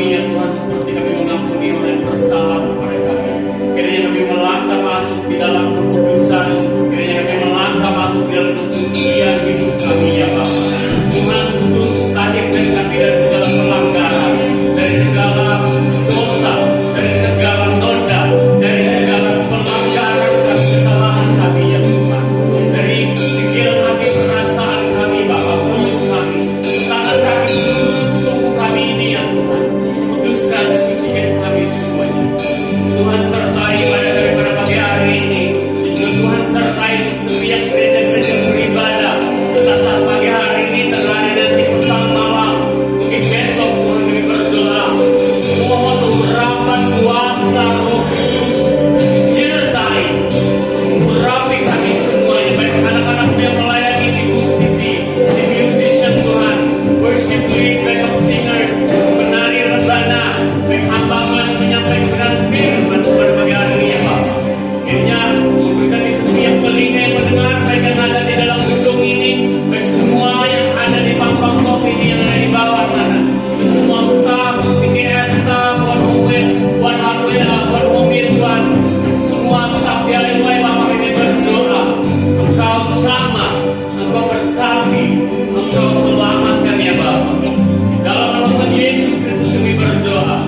kami ya Tuhan, seperti kami mengampuni orang yang bersalah kepada kami. Kiranya kami melangkah masuk di dalam kekudusan, kiranya kami melangkah masuk di dalam kesucian hidup kami ya Bapa. Tuhan kudus, tahirkan kami dari segala pelanggaran, dari segala dosa, dari segala noda, dari segala pelanggaran kami, kesalahan kami ya Tuhan. Dari pikiran kami, perasaan kami Bapa, mulut kami, tangan kami, seluruh tubuh kami ini ya Tuhan. Kuduskan, sucikan kami semuanya. Tuhan sertai pada pagi hari ini. Tuhan sertai setiap gereja-gereja beribadah. Saat pagi hari ini terlari nanti petang malam, mungkin besok Tuhan kami berdoa. Mohon urapan kuasa Roh Kudus menyertai, urapi kami semuanya, baik anak-anakmu yang melayani di musisi, di musician Tuhan, worship lead, backup singers, penari rebana, baik hamba-hamba yang menyampaikan kebenaran firman pada pagi hari ini ya Bapak. Akhirnya memberikan di setiap telinga yang mendengar, baik yang ada di dalam gedung ini, baik semua yang ada di pampang top ini, yang ada di bawah sana, baik semua staff, PKS staff, One Hardware, One Home Tuhan, semua staff di LMY Bapak ini berdoa, Engkau sama, Engkau berkati, Engkau selamatkan ya Bapak. Dalam nama Tuhan Yesus Kristus kami berdoa.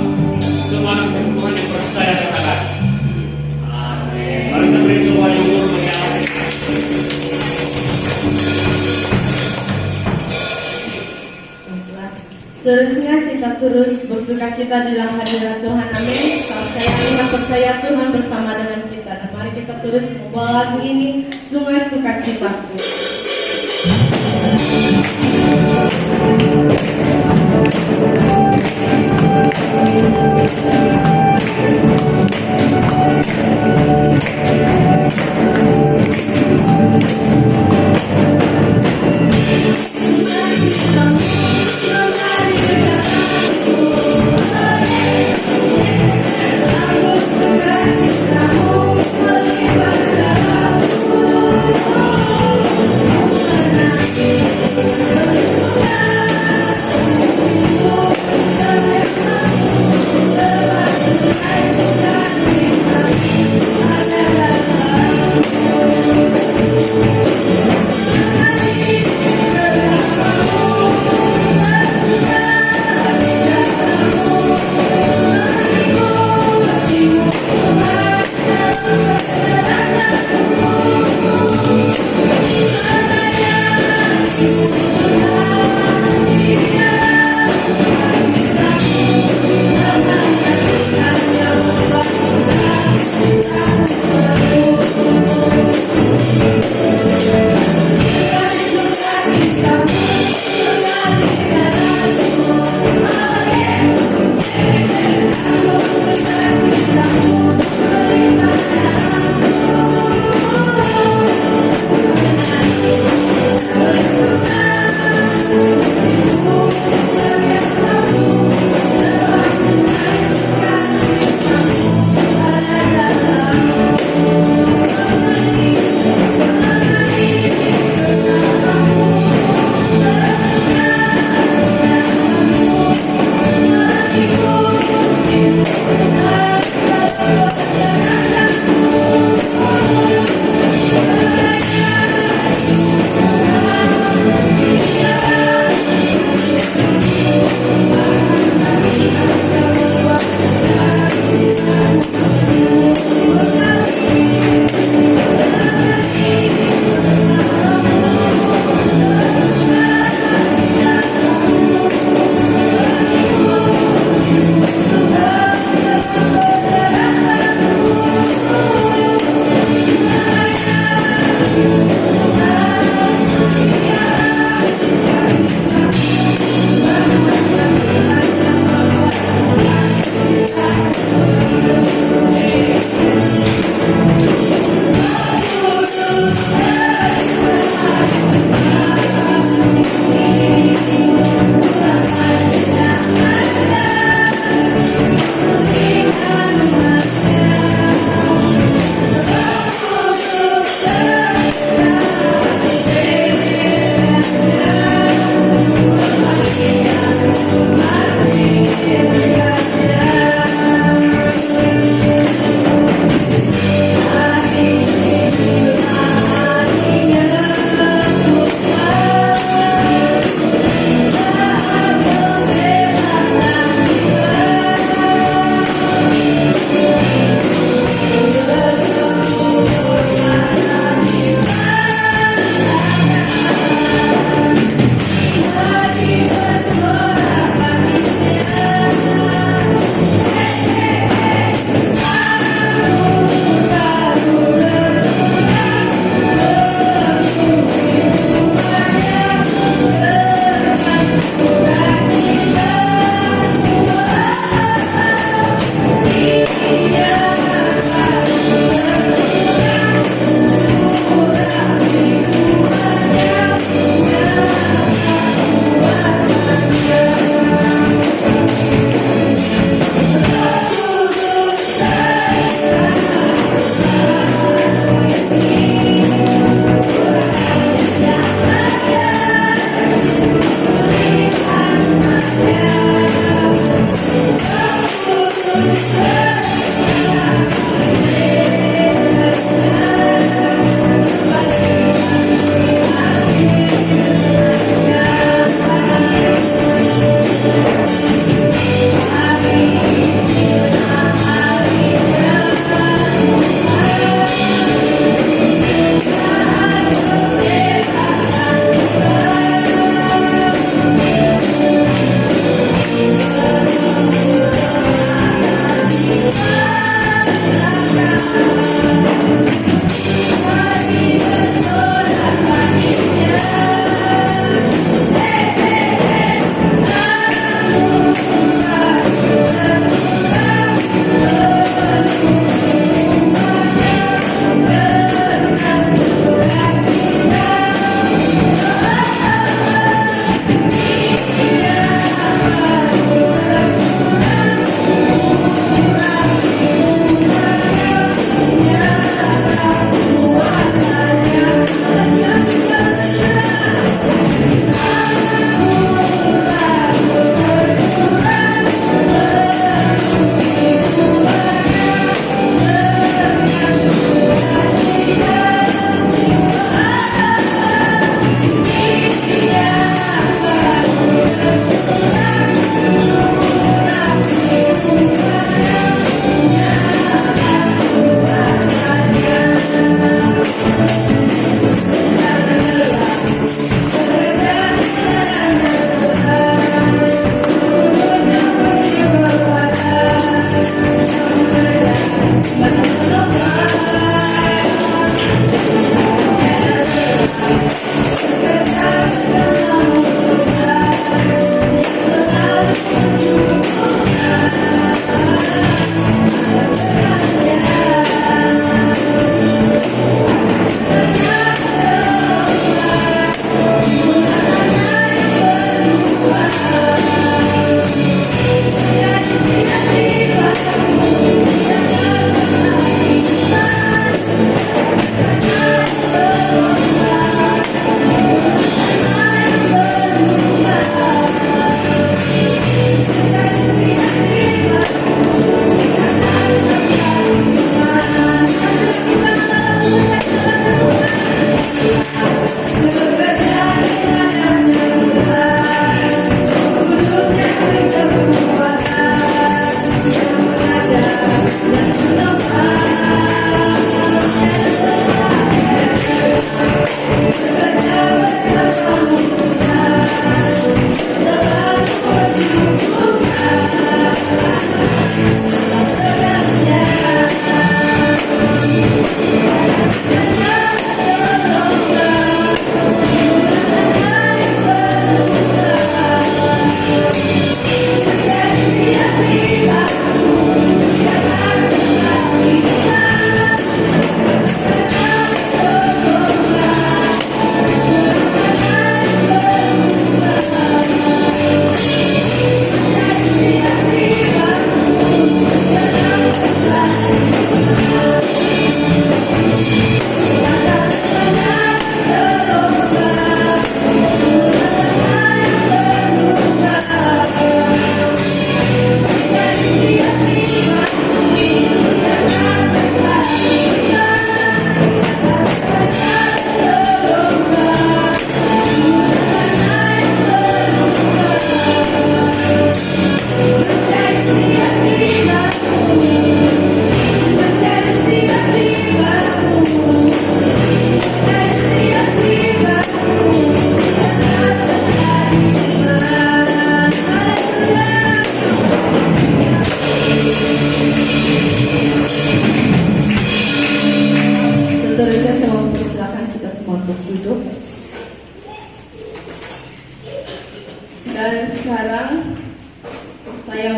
Semua anak Tuhan yang percaya katakan amin. Mari kita beri doa yang murni. Seterusnya kita terus bersuka cita di dalam hadirat Tuhan. Amin. Kalau saya ingin percaya Tuhan bersama dengan kita. Dan mari kita terus membawa lagu ini, Sungai Sukacita. Sungai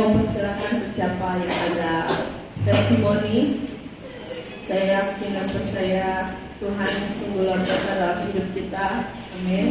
mempersilahkan siapa yang ada testimoni. Saya yakin dan percaya Tuhan sungguh luar biasa dalam hidup kita. Amin.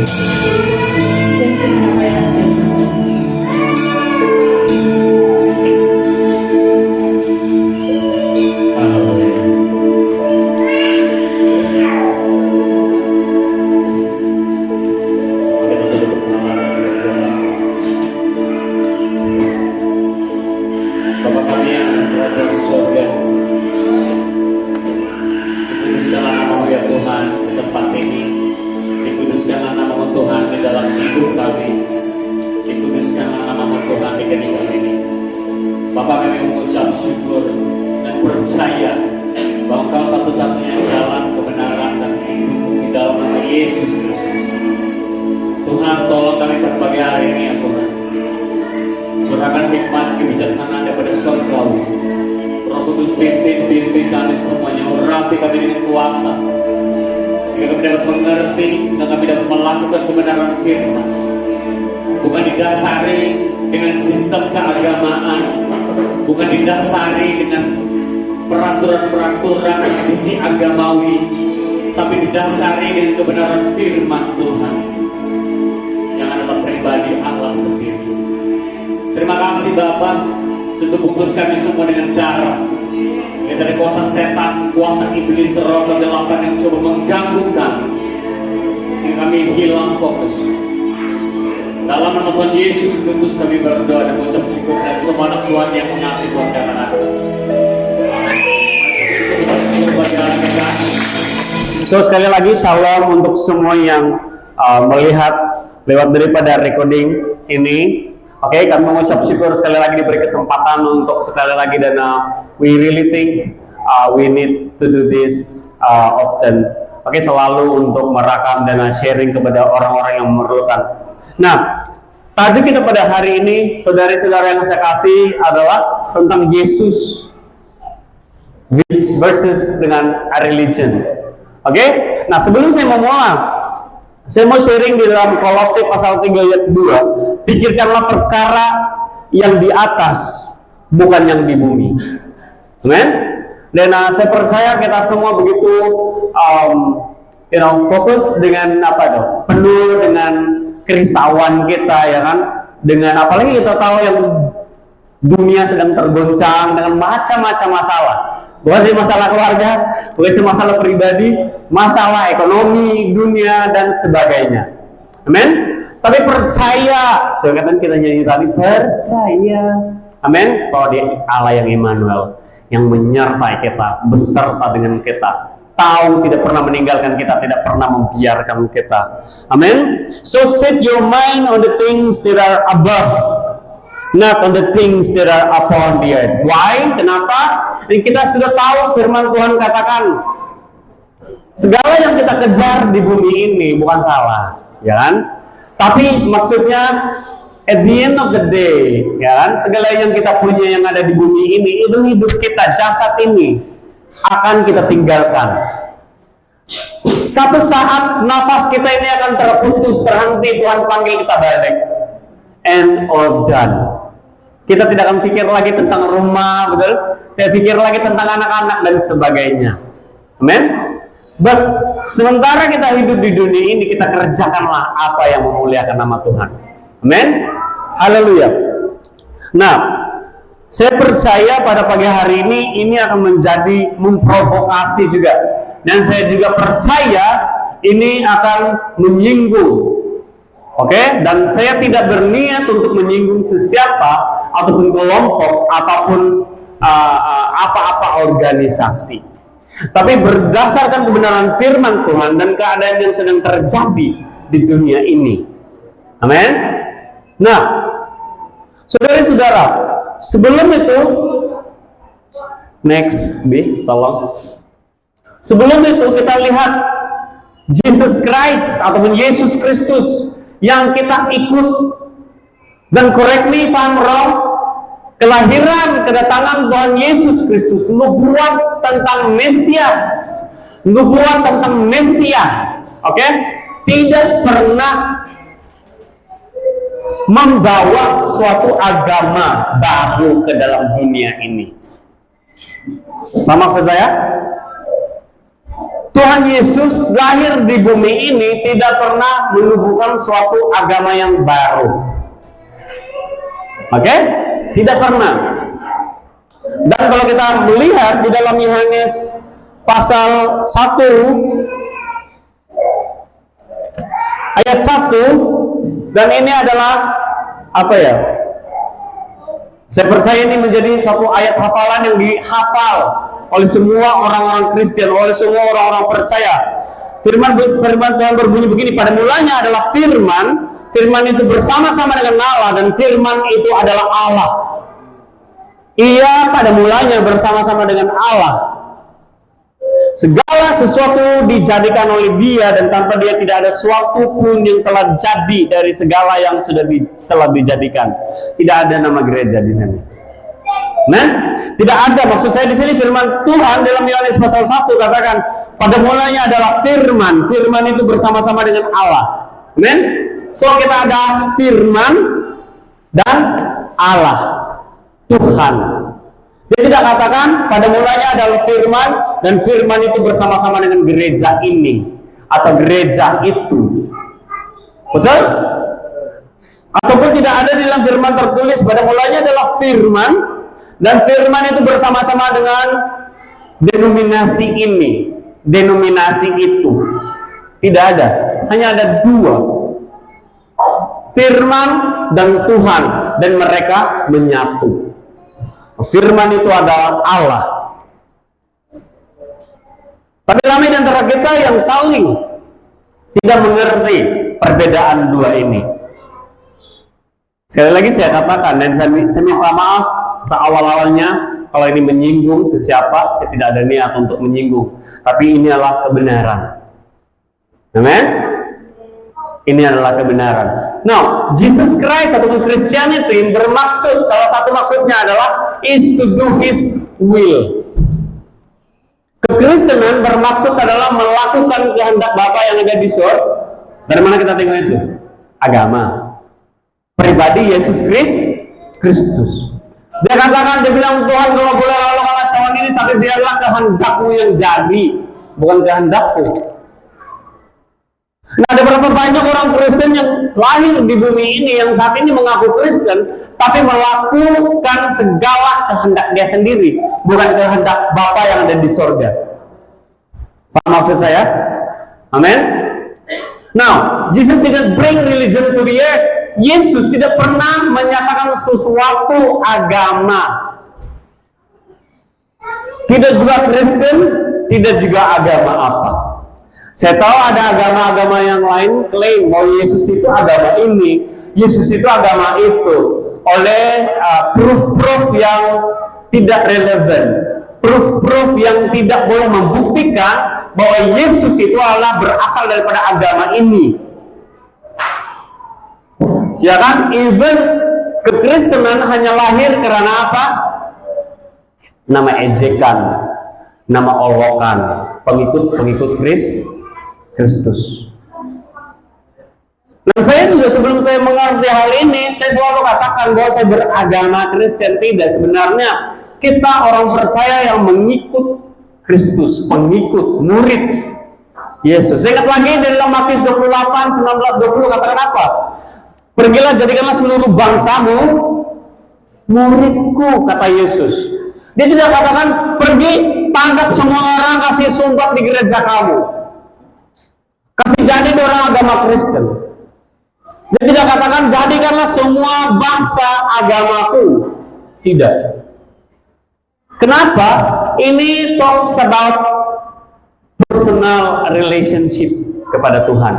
Sesi penyampaian Bapa kami yang berada di surga, dikuduskanlah nama-Mu ya Tuhan di tempat ini, dikuduskanlah nama-Mu Tuhan di dalam hidup kami, dikuduskanlah nama-Mu Tuhan di kehidupan ini. Bapa kami mengucap syukur dan percaya bahwa Engkau satu-satunya jalan kebenaran dan hidup di dalam nama Yesus Kristus. Tuhan, tolong kami pada pagi hari ini ya Tuhan. Curahkan hikmat kebijaksanaan daripada surgawi. Roh Kudus pimpin kami semuanya, urapi kami dengan kuasa, sehingga kami dapat mengerti, sehingga kami dapat melakukan kebenaran firman, bukan didasari dengan sistem keagamaan, bukan didasari dengan peraturan-peraturan tradisi agamawi, tapi didasari dengan kebenaran firman Tuhan yang adalah pribadi Allah sendiri. Terima kasih Bapa, tutup bungkus kami semua dengan darah, sehingga dari kuasa setan, kuasa iblis, roh kegelapan yang coba mengganggu kami, sehingga kami hilang fokus. Dalam nama Tuhan Yesus Kristus kami berdoa dan mengucap syukur, dan semua anak Tuhan yang mengasihi Tuhan dan anak. So sekali lagi shalom untuk semua yang melihat lewat daripada recording ini. Oke, kami mengucap syukur sekali lagi diberi kesempatan untuk sekali lagi, dan we really think we need to do this often. Oke, selalu untuk merakam dan sharing kepada orang-orang yang memerlukan. Nah, tajuk kita pada hari ini, saudara-saudara yang saya kasih, adalah tentang Yesus versus dengan a religion. Oke, nah sebelum saya memulai, saya mau sharing di dalam Kolose pasal 3 ayat 2. Pikirkanlah perkara yang di atas, bukan yang di bumi. Amen. Dan saya percaya kita semua begitu fokus dengan apa dong? Penuh dengan kerisauan kita, ya kan? Dengan apalagi kita tahu yang dunia sedang tergoncang dengan macam-macam masalah. Bukan sih masalah keluarga, bukan sih masalah pribadi, masalah ekonomi, dunia, dan sebagainya. Amin. Tapi percaya, sekarang kita nyanyi tadi, percaya, amin, bahwa dia Allah yang Immanuel, yang menyertai kita, beserta dengan kita, tahu tidak pernah meninggalkan kita, tidak pernah membiarkan kita. Amin. So set your mind on the things that are above, not on the things that are upon the earth. Why? Kenapa? Dan kita sudah tahu firman Tuhan katakan, segala yang kita kejar di bumi ini bukan salah, ya kan? Tapi maksudnya at the end of the day, ya kan? Segala yang kita punya yang ada di bumi ini, itu hidup kita, jasad ini akan kita tinggalkan. Satu saat nafas kita ini akan terputus, terhenti, Tuhan panggil kita balik. And all done. Kita tidak akan pikir lagi tentang rumah, betul? Tidak pikir lagi tentang anak-anak dan sebagainya. Amen. But sementara kita hidup di dunia ini, kita kerjakanlah apa yang memuliakan nama Tuhan. Amen. Haleluya. Nah, saya percaya pada pagi hari ini akan menjadi memprovokasi juga, dan saya juga percaya ini akan menyinggung. Oke, dan saya tidak berniat untuk menyinggung sesiapa ataupun kelompok ataupun apa-apa organisasi. Tapi berdasarkan kebenaran firman Tuhan dan keadaan yang sedang terjadi di dunia ini. Amin. Nah, saudara-saudara, sebelum itu, next B, tolong. Sebelum itu kita lihat Jesus Christ ataupun Yesus Kristus yang kita ikut, dan correct me if I'm wrong, kelahiran, kedatangan Tuhan Yesus Kristus, nubuat tentang Mesias, nubuat tentang Mesia, oke, tidak pernah membawa suatu agama baru ke dalam dunia ini. Apa maksud saya? Tuhan Yesus lahir di bumi ini tidak pernah menubuhkan suatu agama yang baru. Oke? Tidak pernah. Dan kalau kita melihat di dalam Yohanes pasal 1 ayat 1, dan ini adalah apa ya? Saya percaya ini menjadi satu ayat hafalan yang dihafal oleh semua orang-orang Kristen, oleh semua orang-orang percaya. Firman Tuhan berbunyi begini, pada mulanya adalah firman, firman itu bersama-sama dengan Allah, dan firman itu adalah Allah. Ia pada mulanya bersama-sama dengan Allah. Segala sesuatu dijadikan oleh Dia, dan tanpa Dia tidak ada sesuatu pun yang telah jadi dari segala yang telah dijadikan. Tidak ada nama gereja di sini. Nah, tidak ada. Maksud saya di sini firman Tuhan dalam Yohanes pasal 1 katakan pada mulanya adalah firman. Firman itu bersama-sama dengan Allah. Amen. So kita ada firman dan Allah, Tuhan. Dia tidak katakan pada mulanya adalah firman, dan firman itu bersama-sama dengan gereja ini atau gereja itu. Betul? Ataupun tidak ada di dalam firman tertulis pada mulanya adalah firman, dan firman itu bersama-sama dengan denominasi ini, denominasi itu. Tidak ada. Hanya ada dua. Firman dan Tuhan, dan mereka menyatu. Firman itu adalah Allah. Tapi ramai di antara kita yang saling tidak mengerti perbedaan dua ini. Sekali lagi saya katakan, dan saya minta maaf seawal-awalnya kalau ini menyinggung sesiapa, saya tidak ada niat untuk menyinggung. Tapi ini adalah kebenaran. Amen? Ini adalah kebenaran. Now, Jesus Christ atau Christianity bermaksud, salah satu maksudnya adalah is to do His will. Kekristenan bermaksud adalah melakukan kehendak Bapa yang ada di surga. Dari mana kita tengok itu? Agama. Pribadi Yesus Kristus. Dia katakan, dia bilang, Tuhan kalau boleh lalu cawan ini, tapi biarlah kehendakmu yang jadi, bukan kehendakku. Nah, ada berapa banyak orang Kristen yang lahir di bumi ini yang saat ini mengaku Kristen, tapi melakukan segala kehendak dia sendiri, bukan kehendak Bapa yang ada di sorga. Paham maksud saya? Amin. Now, Jesus didn't bring religion to the earth. Yesus tidak pernah menyatakan sesuatu agama. Tidak juga Kristen, tidak juga agama apa. Saya tahu ada agama-agama yang lain klaim bahwa Yesus itu agama ini, Yesus itu agama itu, oleh proof-proof yang tidak relevan, proof-proof yang tidak boleh membuktikan bahwa Yesus itu adalah berasal daripada agama ini. Ya kan? Even kekristenan hanya lahir karena apa? Nama ejekan, nama olokan, pengikut-pengikut Kristus. Dan saya juga sebelum saya mengerti hal ini, saya selalu katakan bahwa saya beragama Kristen. Tidak, sebenarnya kita orang percaya yang mengikut Kristus, pengikut, murid Yesus. Saya ingat lagi dari dalam Matius 28, 19-20 katakan apa? Pergilah jadikanlah seluruh bangsamu muridku, kata Yesus. Dia tidak katakan pergi tangkap semua orang, kasih sumpah di gereja kamu, kasih jadi orang agama Kristen. Dia tidak katakan jadikanlah semua bangsa agamaku. Tidak. Kenapa? Ini talks about personal relationship kepada Tuhan.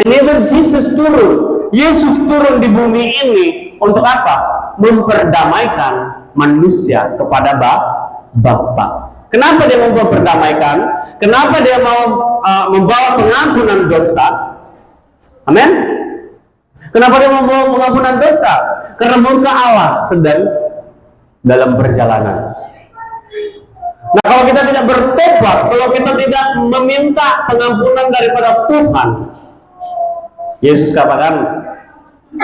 Ini Jesus turun. Yesus turun di bumi ini untuk apa? Memperdamaikan manusia kepada Bapa. Kenapa dia mau memperdamaikan? Kenapa dia mau membawa pengampunan dosa? Amin. Kenapa dia mau membawa pengampunan dosa? Karena murka Allah sedang dalam perjalanan. Nah, kalau kita tidak bertobat, kalau kita tidak meminta pengampunan daripada Tuhan, Yesus katakan,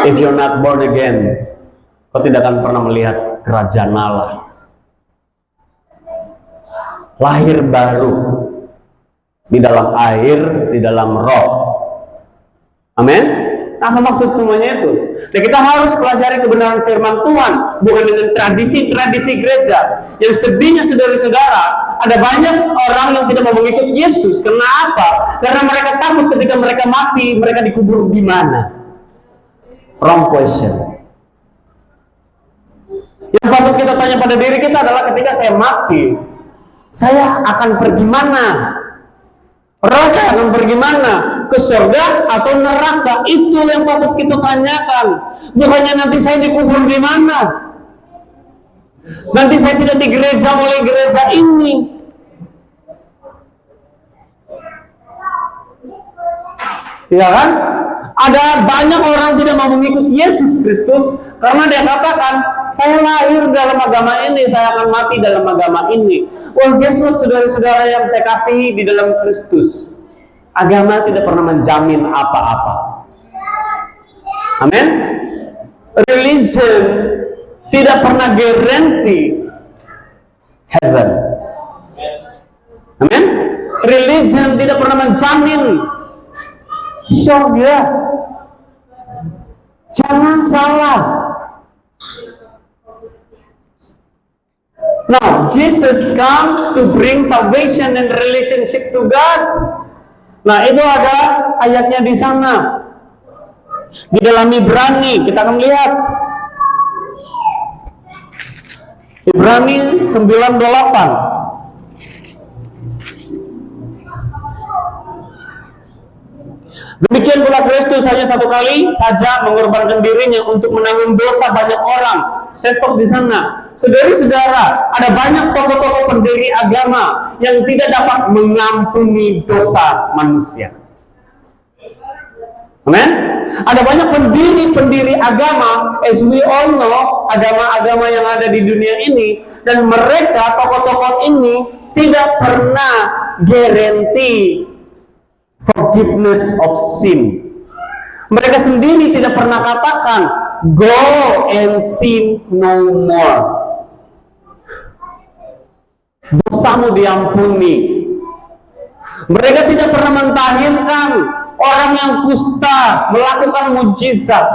if you're not born again, kau tidak akan pernah melihat kerajaan Allah. Lahir baru. di dalam air, di dalam roh. Amin. Apa maksud semuanya itu? Dan kita harus pelajari kebenaran firman Tuhan, bukan dengan tradisi-tradisi gereja. Yang sedihnya saudara-saudara, ada banyak orang yang tidak mau mengikut Yesus. Kenapa? Karena mereka takut ketika mereka mati, mereka dikubur di mana? Wrong question. Yang patut kita tanya pada diri kita adalah ketika saya mati, saya akan pergi mana? Roh saya akan pergi mana? Ke surga atau neraka? Itu yang patut kita tanyakan. Bukannya nanti saya dikubur di mana? Nanti saya tidak di gereja oleh gereja ini. Ya kan? Ada banyak orang tidak mau mengikut Yesus Kristus karena dia katakan, saya lahir dalam agama ini, saya akan mati dalam agama ini. Well, guess what, saudara-saudara yang saya kasihi di dalam Kristus? Agama tidak pernah menjamin apa-apa. Amin. Religion tidak pernah guarantee heaven. Amin. Religion tidak pernah menjamin surga. Jangan salah. Now, Jesus come to bring salvation and relationship to God. Nah, itu ada ayatnya di sana. Di dalam Ibrani, kita akan lihat. Ibrani 9:8. Demikian pula Kristus hanya satu kali saja mengorbankan dirinya untuk menanggung dosa banyak orang. Saya stop di sana. Saudara-saudara, ada banyak tokoh-tokoh pendiri agama yang tidak dapat mengampuni dosa manusia. Amen. Ada banyak pendiri-pendiri agama, as we all know, agama-agama yang ada di dunia ini, dan mereka, tokoh-tokoh ini, tidak pernah guarantee forgiveness of sin. Mereka sendiri tidak pernah katakan, go and sin no more. Dosamu diampuni. Mereka tidak pernah mentahirkan orang yang kusta melakukan mujizat.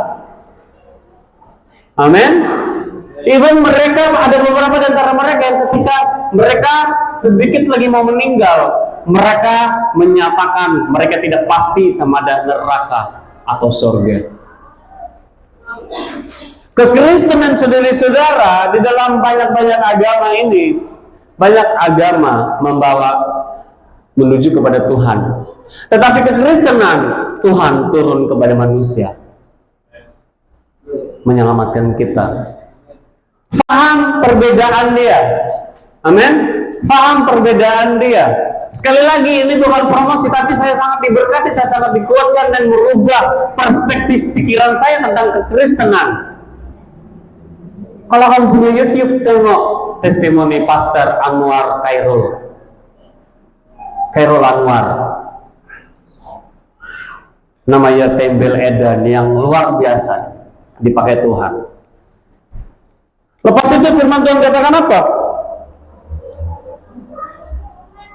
Amin. Even mereka, ada beberapa di antara mereka yang ketika mereka sedikit lagi mau meninggal, mereka menyatakan mereka tidak pasti sama ada neraka atau surga. Kekristenan saudara-saudara di dalam banyak-banyak agama ini, banyak agama membawa menuju kepada Tuhan. Tetapi kekristenan, Tuhan turun kepada manusia, menyelamatkan kita. Faham perbedaan dia. Amin. Faham perbedaan dia. Sekali lagi, ini bukan promosi, tapi saya sangat diberkati, saya sangat dikuatkan dan merubah perspektif pikiran saya tentang kekristenan. Kalau kamu punya YouTube, tengok testimoni Pastor Anwar Khairul Anwar. Namanya Tembel Eden yang luar biasa dipakai Tuhan. Lepas itu firman Tuhan katakan apa?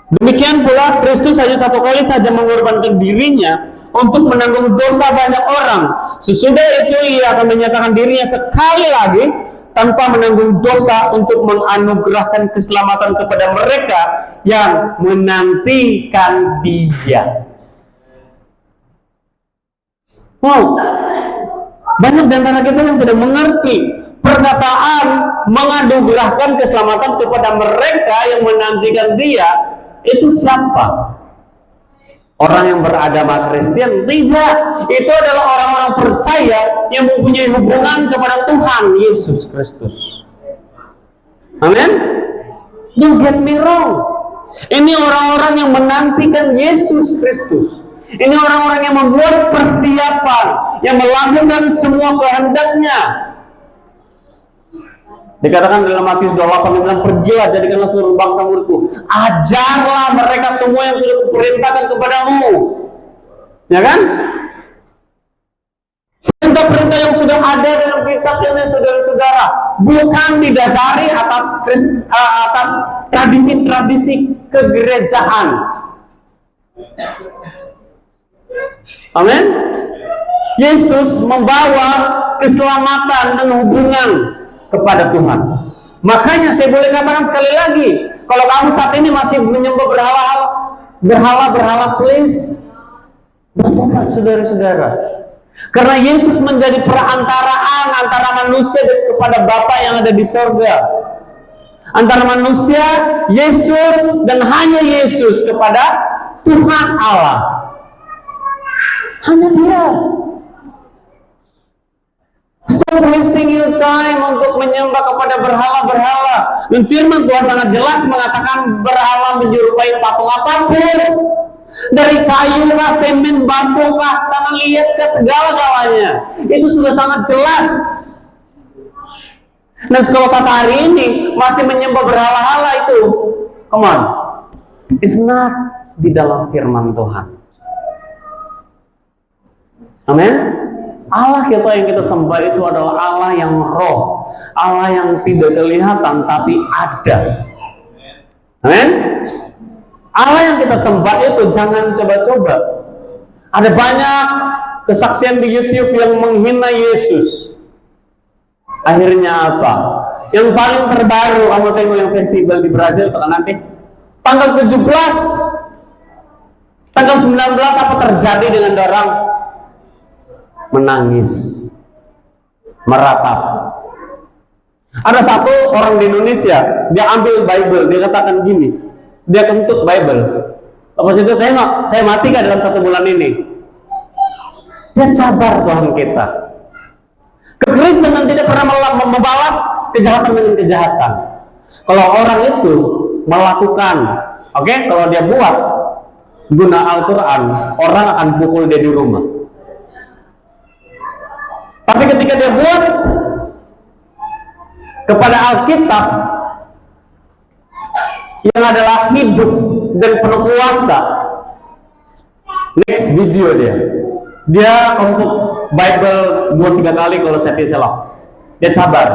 Demikian pula Kristus hanya satu kali saja mengorbankan dirinya untuk menanggung dosa banyak orang. Sesudah itu ia akan menyatakan dirinya sekali lagi tanpa menanggung dosa untuk menganugerahkan keselamatan kepada mereka yang menantikan dia. Banyak di antara kita yang tidak mengerti perkataan menganugerahkan keselamatan kepada mereka yang menantikan dia. Itu siapa? Orang yang beragama Kristen? Tidak. Itu adalah orang-orang percaya yang mempunyai hubungan kepada Tuhan Yesus Kristus. Amin. Don't get me wrong. Ini orang-orang yang menantikan Yesus Kristus. Ini orang-orang yang membuat persiapan, yang melakukan semua kehendaknya. Dikatakan dalam Matius 28, pergilah jadikanlah seluruh bangsa muridku, ajarlah mereka semua yang sudah kuperintahkan kepadamu. Ya kan? Perintah-perintah yang sudah ada dalam kitab ini, saudara-saudara, bukan didasari atas tradisi-tradisi kegerejaan. Amin. Yesus membawa keselamatan dan hubungan kepada Tuhan. Makanya saya boleh katakan sekali lagi, kalau kamu saat ini masih menyembah berhala, please bertobat saudara-saudara. Karena Yesus menjadi perantaraan antara manusia kepada Bapa yang ada di sorga. Antara manusia, Yesus, dan hanya Yesus kepada Tuhan Allah. Hanya Dia. Stop wasting your time untuk menyembah kepada berhala-berhala. Dan firman Tuhan sangat jelas mengatakan berhala menyerupai patung apapun. Dari kayu kah, semen, bambu kah, tanah liat kah, segala-galanya. Itu sudah sangat jelas. Dan kalau saat hari ini masih menyembah berhala-hala itu, come on, it's not di dalam firman Tuhan. Amin. Allah kita yang kita sembah itu adalah Allah yang roh, Allah yang tidak kelihatan tapi ada. Amin. Allah yang kita sembah itu jangan coba-coba. Ada banyak kesaksian di YouTube yang menghina Yesus. Akhirnya apa? Yang paling terbaru, kamu tengok yang festival di Brazil nanti tanggal 17, tanggal 19 apa terjadi dengan orang? Menangis, meratap. Ada satu orang di Indonesia, dia ambil Bible, dia katakan gini, dia kentut Bible. Lepas itu tengok, saya mati gak dalam 1 bulan ini? Dia cabar Tuhan kita. Kekristenan tidak pernah membalas kejahatan dengan kejahatan. Kalau orang itu melakukan, kalau dia buat guna Al-Quran, orang akan pukul dia di rumah. Tapi ketika dia buat kepada Alkitab yang adalah hidup dan penuh kuasa, next video dia untuk Bible 2-3 kali kalau saya tidak salah. Dia sabar.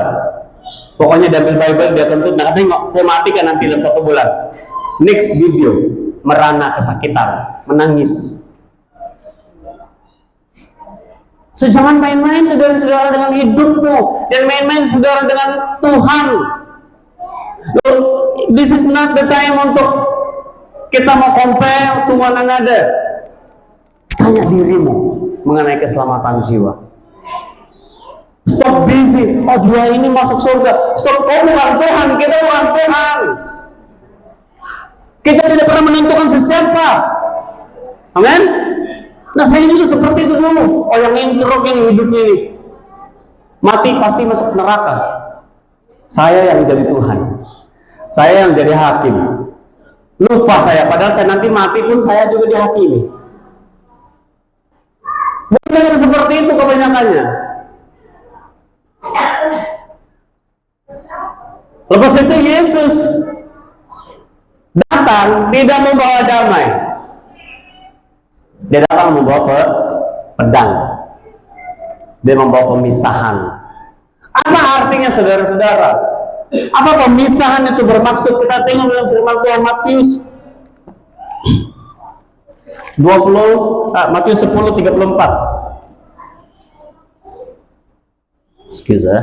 Pokoknya dia ambil Bible, dia kentut, nah tengok, saya mati kan nanti dalam 1 bulan. Next video, merana kesakitan, menangis. So, jangan main-main saudara-saudara dengan hidupmu. Jangan main-main saudara dengan Tuhan. This is not the time untuk kita mau compare to one another. Tanya dirimu mengenai keselamatan jiwa. Stop busy. Oh, dia ini masuk surga. Stop. Oh, bukan Tuhan. Kita bukan Tuhan. Kita tidak pernah menentukan sesiapa. Amin. Nah, saya juga seperti itu dulu. Oh, yang intro ini hidupnya ini mati pasti masuk neraka. Saya yang jadi Tuhan, saya yang jadi hakim. Lupa saya, padahal saya nanti mati pun saya juga dihakimi. Bukan seperti itu kebanyakannya. Lepas itu Yesus datang tidak membawa damai. Dia datang membawa pedang. Dia membawa pemisahan. Apa artinya saudara-saudara? Apa pemisahan itu bermaksud? Kita tengok dalam firman Tuhan Matius 10:34. Excuse me.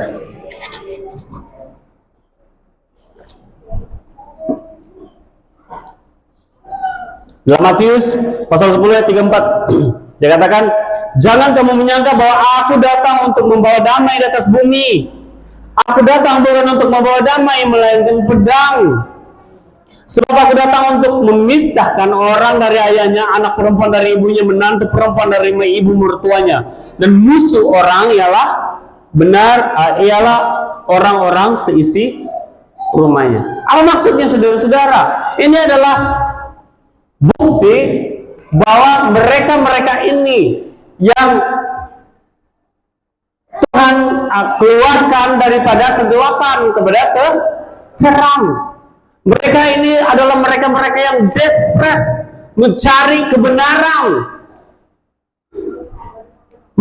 Dalam Matius pasal 10 ayat 34 dia katakan, jangan kamu menyangka bahwa aku datang untuk membawa damai di atas bumi. Aku datang bukan untuk membawa damai, melainkan pedang. Sebab aku datang untuk memisahkan orang dari ayahnya, anak perempuan dari ibunya, menantu perempuan dari ibu mertuanya, dan musuh orang ialah orang-orang seisi rumahnya. Apa maksudnya saudara-saudara? Ini adalah bukti bahwa mereka ini yang Tuhan keluarkan daripada kegelapan kepada terang. Mereka ini adalah mereka-mereka yang desperate mencari kebenaran.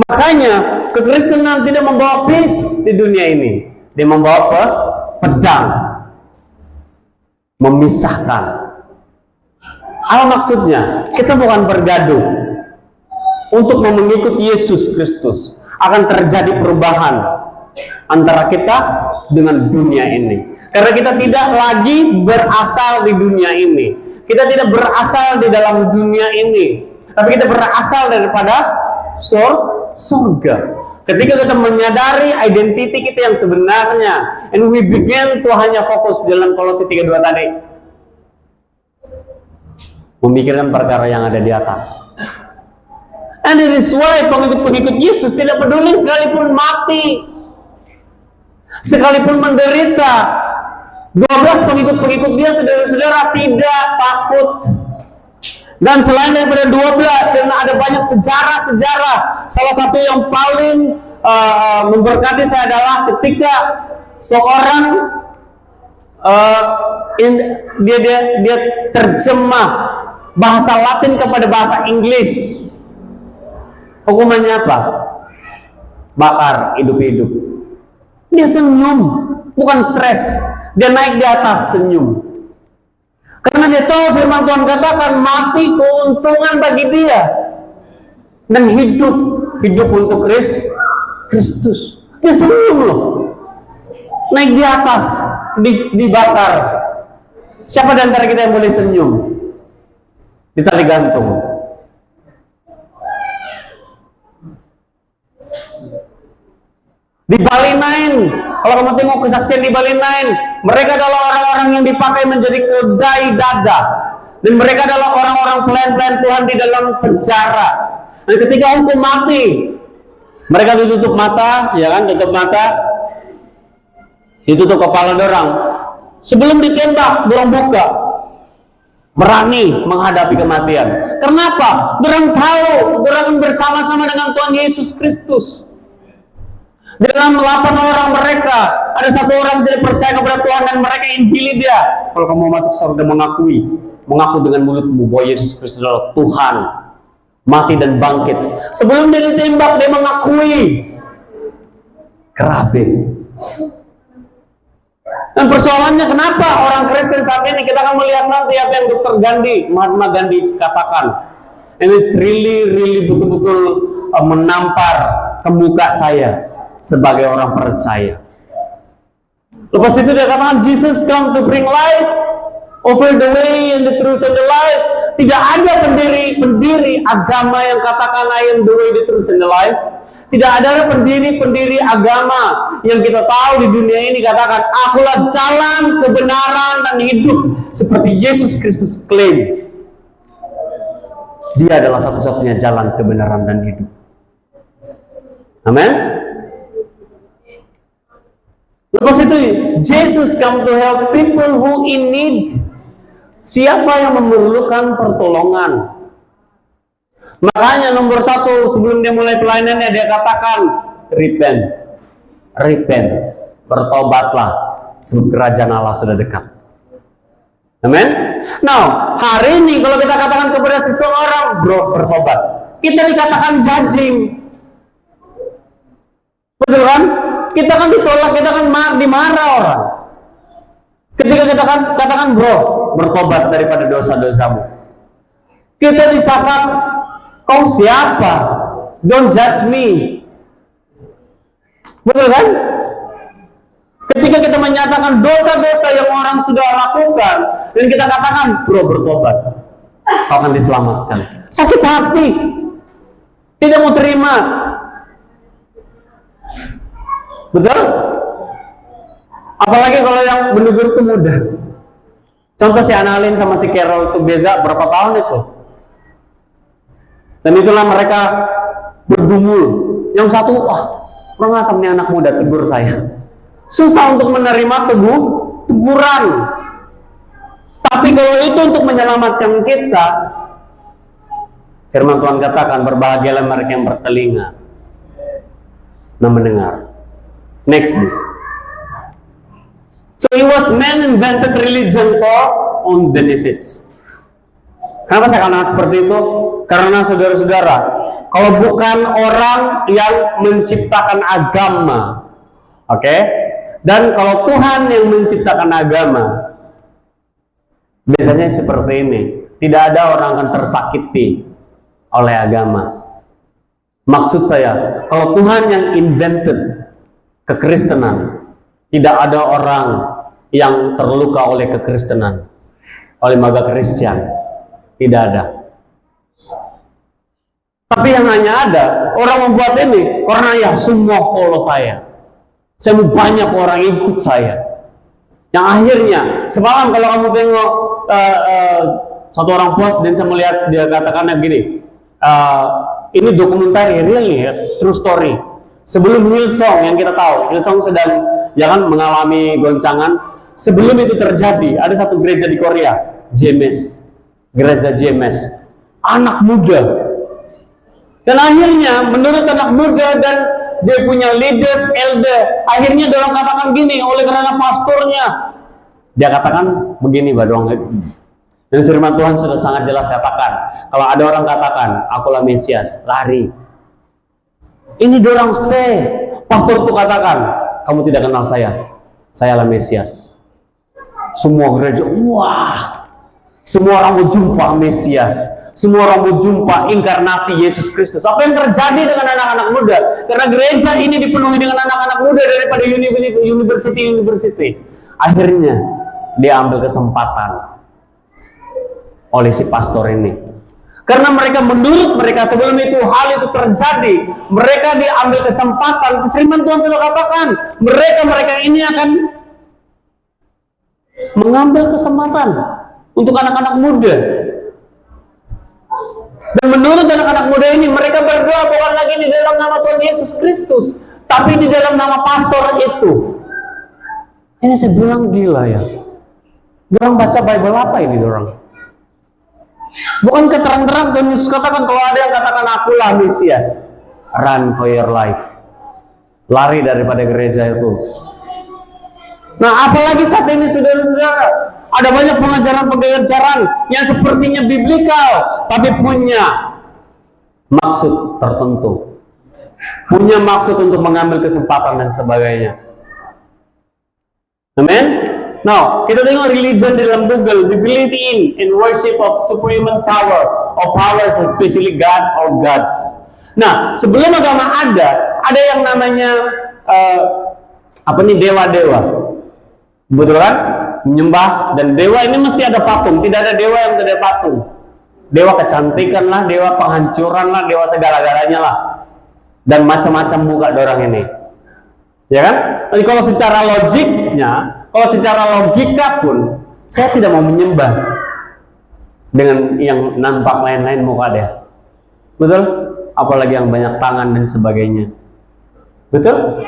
Makanya kekristenan tidak membawa peace di dunia ini. Dia membawa pedang, memisahkan. Apa maksudnya? Kita bukan bergaduh untuk mengikuti Yesus Kristus. Akan terjadi perubahan antara kita dengan dunia ini. Karena kita tidak lagi berasal di dunia ini. Kita tidak berasal di dalam dunia ini. Tapi kita berasal daripada surga. Ketika kita menyadari identiti kita yang sebenarnya, and we begin to hanya fokus dalam Kolose 3:2 tadi, memikirkan perkara yang ada di atas. And it is why pengikut-pengikut Yesus tidak peduli sekalipun mati, sekalipun menderita. 12 pengikut-pengikut dia, saudara-saudara, tidak takut. Dan selain daripada 12, dan ada banyak sejarah-sejarah. Salah satu yang paling memberkati saya adalah ketika seorang dia terjemah bahasa Latin kepada bahasa Inggris. Hukumannya apa? Bakar hidup-hidup. Dia senyum, bukan stres. Dia naik di atas senyum. Karena dia tahu firman Tuhan katakan mati keuntungan bagi dia. Dan hidup untuk Kristus. Dia senyum loh. Naik di atas, dibakar. Siapa di antara kita yang boleh senyum? Di tali gantung. Di Bali 9, kalau kamu tengok kesaksian di Bali 9, mereka adalah orang-orang yang dipakai menjadi kedai dada, dan mereka adalah orang-orang pelayan-pelayan Tuhan di dalam penjara. Dan ketika hukum mati, mereka ditutup mata, ya kan, tutup mata, ditutup kepala dorang. Sebelum ditembak, dorang buka, berani menghadapi kematian. Kenapa? Dorang tahu, dorang bersama-sama dengan Tuhan Yesus Kristus. Dalam 8 orang mereka, ada 1 orang tidak percaya kepada Tuhan dan mereka injili dia. Kalau kamu masuk surga, mengaku dengan mulutmu bahwa Yesus Kristus adalah Tuhan, mati dan bangkit. Sebelum dia ditembak, dia mengakui. Kerabe. Dan persoalannya kenapa orang Kristen saat ini, kita akan melihat nanti apa yang Dr. Gandhi, Mahatma Gandhi katakan. And it's really betul-betul menampar ke muka saya sebagai orang percaya. Lepas itu dia katakan, Jesus come to bring life, over the way and the truth and the life. Tidak ada pendiri agama yang katakan I am the way, the truth and the life. Tidak ada pendiri agama yang kita tahu di dunia ini katakan akulah jalan, kebenaran dan hidup, seperti Yesus Kristus klaim. Dia adalah satu-satunya jalan, kebenaran dan hidup. Amin. Lepas itu, Jesus come to help people who in need. Siapa yang memerlukan pertolongan? Makanya nomor 1, sebelum dia mulai pelayanannya, dia katakan, repent, bertobatlah, sebab kerajaan Allah sudah dekat. Amin. Now, hari ini kalau kita katakan kepada seseorang, bro, bertobat, kita dikatakan judging. Betul kan? Kita kan ditolak, kita kan dimarah orang. Ketika kita katakan, bro, bertobat daripada dosa-dosamu, kita dicakap, kau siapa? Don't judge me. Betul kan? Ketika kita menyatakan dosa-dosa yang orang sudah lakukan, dan kita katakan, bro, bertobat, kau akan diselamatkan. Sakit hati, tidak mau terima. Betul? Apalagi kalau yang menegur itu mudah. Contoh si Annalyn sama si Carol itu beza berapa tahun itu. Dan itulah mereka bergumul. Yang satu, kurang asam nih anak muda, tegur saya. Susah untuk menerima teguran. Tapi kalau itu untuk menyelamatkan kita, firman Tuhan katakan, berbahagialah mereka yang bertelinga dan mendengar. Next book. So it was man invented religion for own benefits. Kenapa saya katakan seperti itu? Karena saudara-saudara, kalau bukan orang yang menciptakan agama, oke? Dan kalau Tuhan yang menciptakan agama, biasanya seperti ini. Tidak ada orang akan tersakiti oleh agama. Maksud saya, kalau Tuhan yang invented kekristenan, tidak ada orang yang terluka oleh kekristenan, oleh mega Kristen. Tidak ada. Tapi yang hanya ada, orang membuat ini karena ya semua follow saya. Saya mau banyak orang ikut saya. Yang akhirnya, semalam kalau kamu tengok satu orang post dan saya melihat dia katakannya gini, ini dokumenter real nih ya, true story. Sebelum Hillsong yang kita tahu, Hillsong sedang mengalami goncangan. Sebelum itu terjadi, ada satu gereja di Korea, GMS, gereja GMS, anak muda. Dan akhirnya menurut anak muda dan dia punya leaders, elder, akhirnya dia orang katakan gini, oleh karena pastornya, dia katakan begini, Badong. Dan firman Tuhan sudah sangat jelas katakan, kalau ada orang katakan, akulah Mesias, lari. Ini dorang stay. Pastor itu katakan, kamu tidak kenal saya lah Mesias. Semua gereja, wah, semua orang mau jumpa Mesias, semua orang mau jumpa inkarnasi Yesus Kristus. Apa yang terjadi dengan anak-anak muda? Karena gereja ini dipenuhi dengan anak-anak muda daripada university. Akhirnya dia ambil kesempatan oleh si pastor ini. Karena mereka, menurut mereka sebelum itu hal itu terjadi, mereka diambil kesempatan. Firman Tuhan sudah katakan, mereka ini akan mengambil kesempatan untuk anak-anak muda. Dan menurut anak-anak muda ini, mereka berdoa bukan lagi di dalam nama Tuhan Yesus Kristus, tapi di dalam nama pastor itu. Ini saya bilang gila ya. Dorang baca Bible apa ini dorang? Bukan keterang-terang Tuhan Yesus katakan, kalau ada yang katakan akulah Mesias, run for your life, lari daripada gereja itu. Nah, apalagi saat ini saudara-saudara, ada banyak pengajaran-pengajaran yang sepertinya biblikal, tapi punya maksud tertentu, punya maksud untuk mengambil kesempatan dan sebagainya. Amen. Now, kita tengok religion di dalam Google. We believe in worship of supreme power or powers, especially God or gods. Nah, sebelum agama ada yang namanya dewa-dewa. Betul kan? Menyembah, dan dewa ini mesti ada patung. Tidak ada dewa yang tidak ada patung. Dewa kecantikan lah, dewa penghancuran lah, dewa segala-galanya lah. Dan macam-macam muka dorang ini. Ya kan? Jadi kalau secara logiknya, kalau secara logika pun, saya tidak mau menyembah dengan yang nampak lain-lain muka dia. Betul? Apalagi yang banyak tangan dan sebagainya. Betul?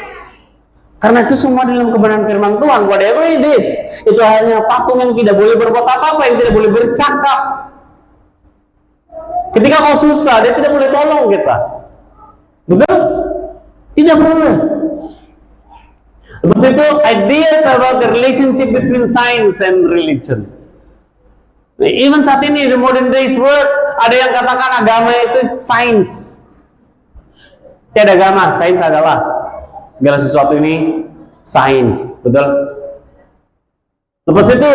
Karena itu semua dalam kebenaran firman Tuhan. Whatever it is, itu hanya patung yang tidak boleh berbuat apa-apa, yang tidak boleh bercakap. Ketika kau susah, dia tidak boleh tolong kita. Betul? Tidak boleh. Lepas itu, ideas about the relationship between science and religion. Even saat ini, the modern days world, ada yang katakan agama itu sains. Tiada agama, sains adalah segala sesuatu ini sains. Betul? Lepas itu,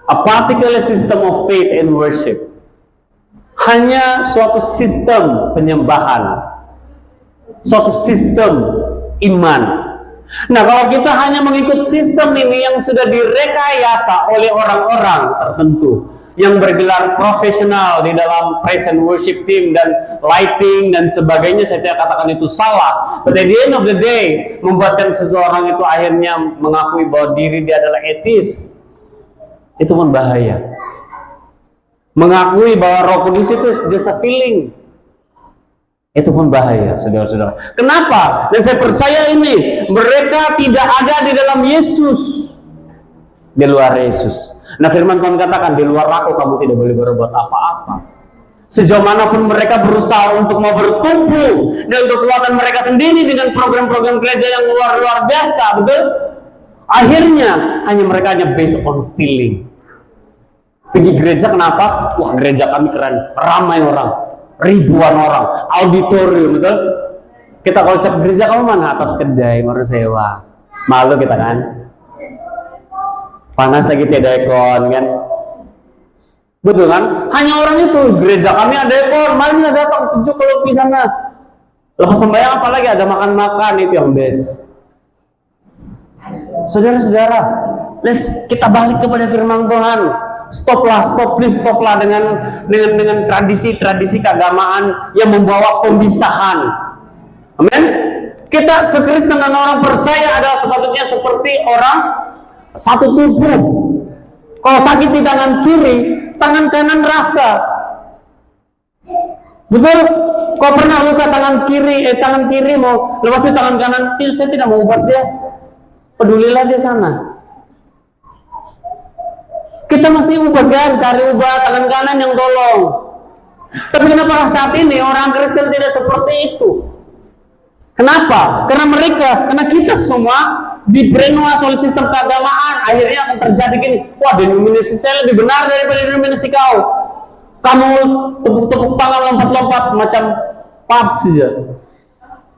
a particular system of faith and worship. Hanya suatu sistem penyembahan, suatu sistem iman. Nah, kalau kita hanya mengikut sistem ini yang sudah direkayasa oleh orang-orang tertentu yang bergelar profesional di dalam praise and worship team dan lighting dan sebagainya, saya tidak katakan itu salah. But at the end of the day, membuatkan seseorang itu akhirnya mengakui bahwa diri dia adalah etis, itu pun bahaya. Mengakui bahwa Roh Kudus itu just a feeling, itu pun bahaya, saudara-saudara. Kenapa? Dan saya percaya ini, mereka tidak ada di dalam Yesus, di luar Yesus. Nah, firman Tuhan katakan, di luar aku kamu tidak boleh berbuat apa-apa. Sejauh manapun mereka berusaha untuk mau bertumbuh dan kekuatan mereka sendiri dengan program-program gereja yang luar biasa, betul? Akhirnya hanya mereka hanya based on feeling. Pergi gereja kenapa? Wah, gereja kami keren, ramai orang, ribuan orang, auditorium, betul? Kita kalau cek gereja kamu mana? Atas kedai, baru sewa. Malu kita kan? Panas lagi tiada aircon kan? Betul kan? Hanya orang itu, gereja kami ada ekor, mari nggak datang sejuk kalau di sana. Lepas sembahyang apalagi ada makan-makan, itu yang best. Saudara-saudara, kita balik kepada firman Tuhan. Please stoplah dengan tradisi keagamaan yang membawa pemisahan. Amin. Kita kekristenan orang percaya adalah sepatutnya seperti orang satu tubuh. Kalau sakit di tangan kiri, tangan kanan rasa. Betul? Kau pernah luka tangan kiri mau lepasin tangan kanan, saya tidak mau obat dia. Pedulilah dia sana. Kita mesti ubah kan, cari ubah tangan kanan yang tolong. Tapi kenapa saat ini orang Kristen tidak seperti itu? Kenapa? Karena kita semua dibrainwash oleh sistem keagamaan. Akhirnya akan terjadi gini, wah denominasi saya lebih benar daripada denominasi kau. Kamu tepuk-tepuk tangan, lompat-lompat macam pub saja.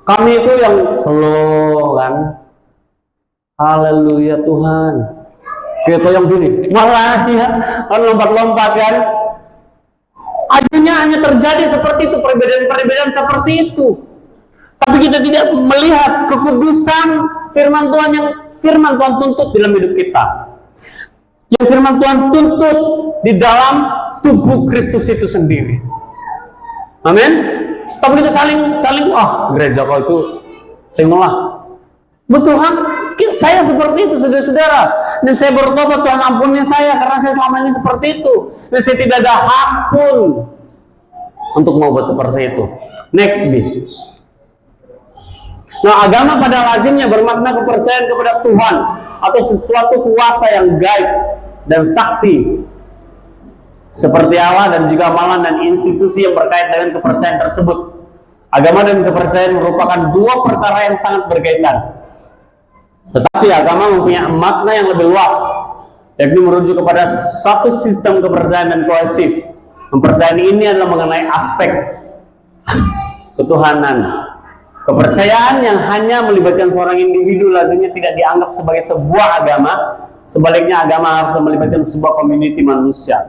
Kami itu yang slow kan. Haleluya Tuhan. Kita yang gini, malah ya, kan lompat-lompat kan. Akhirnya hanya terjadi seperti itu, perbedaan-perbedaan seperti itu. Tapi kita tidak melihat kekudusan firman Tuhan yang firman Tuhan tuntut dalam hidup kita. Yang firman Tuhan tuntut di dalam tubuh Kristus itu sendiri. Amin. Tapi kita saling gereja kau itu tengoklah. Betul kan? Saya seperti itu, saudara-saudara. Dan saya bertobat, Tuhan ampuni saya karena saya selama ini seperti itu. Dan saya tidak ada hak pun untuk mau buat seperti itu. Next B. Nah, agama pada lazimnya bermakna kepercayaan kepada Tuhan atau sesuatu kuasa yang gaib dan sakti seperti Allah dan juga amalan dan institusi yang berkait dengan kepercayaan tersebut. Agama dan kepercayaan merupakan dua perkara yang sangat berkaitan. Tetapi agama mempunyai makna yang lebih luas, yakni merujuk kepada satu sistem kepercayaan dan kohesif. Kepercayaan ini adalah mengenai aspek ketuhanan. Kepercayaan yang hanya melibatkan seorang individu lazimnya tidak dianggap sebagai sebuah agama. Sebaliknya, agama harus melibatkan sebuah community manusia.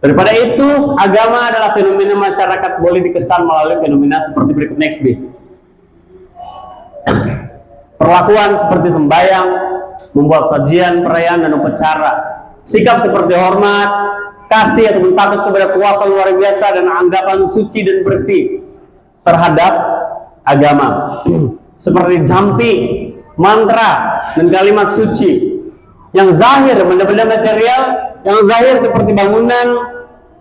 Daripada itu, agama adalah fenomena masyarakat boleh dikesan melalui fenomena seperti berikut. Next B. Perlakuan seperti sembahyang, membuat sajian, perayaan, dan upacara. Sikap seperti hormat, kasih atau takut kepada kuasa luar biasa, dan anggapan suci dan bersih terhadap agama. Seperti jampi, mantra, dan kalimat suci. Yang zahir, benda-benda material, yang zahir seperti bangunan,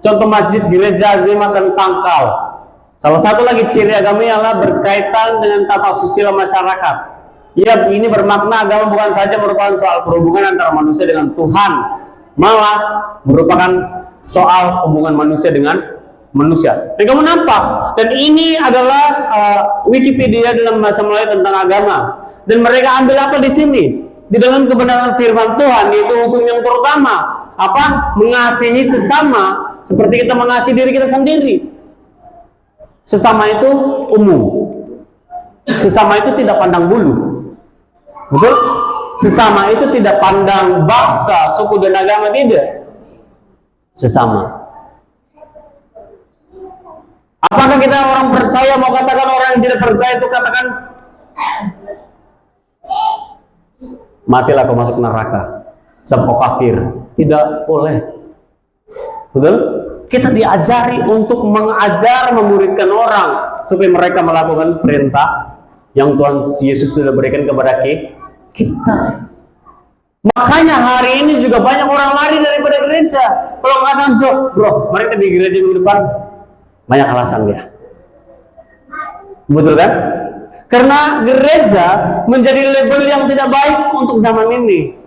contoh masjid, gereja, zimat, dan tangkal. Salah satu lagi ciri agama ialah berkaitan dengan tata susila masyarakat. Ya, ini bermakna agama bukan saja merupakan soal perhubungan antara manusia dengan Tuhan, malah merupakan soal hubungan manusia dengan manusia. Dan kamu nampak, dan ini adalah Wikipedia dalam bahasa Melayu tentang agama. Dan mereka ambil apa di sini? Di dalam kebenaran firman Tuhan, yaitu hukum yang pertama, apa? Mengasihi sesama seperti kita mengasihi diri kita sendiri. Sesama itu umum. Sesama itu tidak pandang bulu. Betul? Sesama itu tidak pandang bangsa, suku, dan agama, tidak. Sesama. Apakah kita orang percaya mau katakan orang yang tidak percaya itu katakan matilah kau masuk neraka, sebab kafir? Tidak boleh. Betul? Kita diajari untuk mengajar, memuridkan orang supaya mereka melakukan perintah yang Tuhan Yesus sudah berikan kepada kita. Makanya hari ini juga banyak orang lari daripada gereja. Kalau katakan, bro, mereka di gereja minggu depan, banyak alasan dia. Betul kan? Karena gereja menjadi label yang tidak baik untuk zaman ini.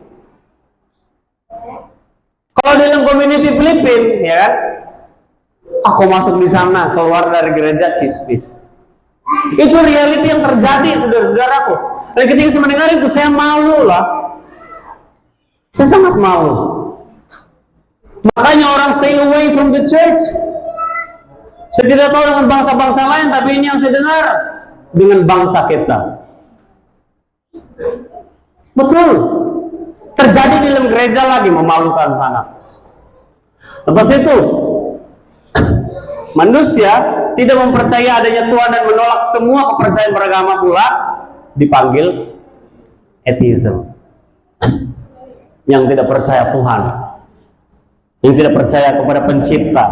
Kalau dalam community Filipina, ya kan? Aku masuk di sana, keluar dari gereja cispis. Itu reality yang terjadi, saudara-saudaraku. Dan ketika saya mendengar itu, saya malu lah. Saya sangat malu. Makanya orang stay away from the church. Saya tidak tahu dengan bangsa-bangsa lain, tapi ini yang saya dengar dengan bangsa kita. Betul. Terjadi di dalam gereja lagi, memalukan sangat. Lepas itu, manusia tidak mempercaya adanya Tuhan dan menolak semua kepercayaan beragama pula dipanggil atheism. Yang tidak percaya Tuhan, yang tidak percaya kepada pencipta.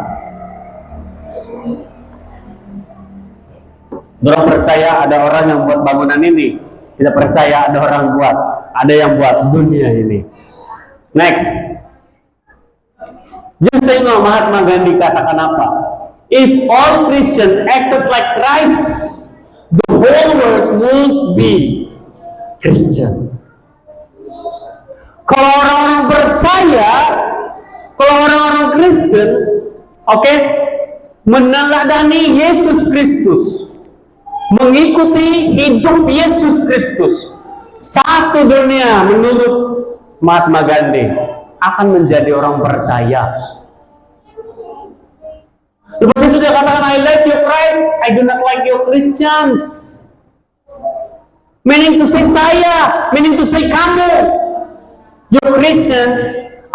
Orang percaya ada orang yang buat bangunan ini, tidak percaya ada yang buat dunia ini. Next, just tengok Mahatma Gandhi katakan apa? If all Christians acted like Christ, the whole world would be Christian. Kalau orang-orang percaya, kalau orang-orang Kristen, oke, meneladani Yesus Kristus, mengikuti hidup Yesus Kristus, satu dunia menurut Mahatma Gandhi akan menjadi orang percaya. Lepas itu dia katakan, I like you Christ, I do not like you Christians. Meaning to say saya, meaning to say kamu. Your Christians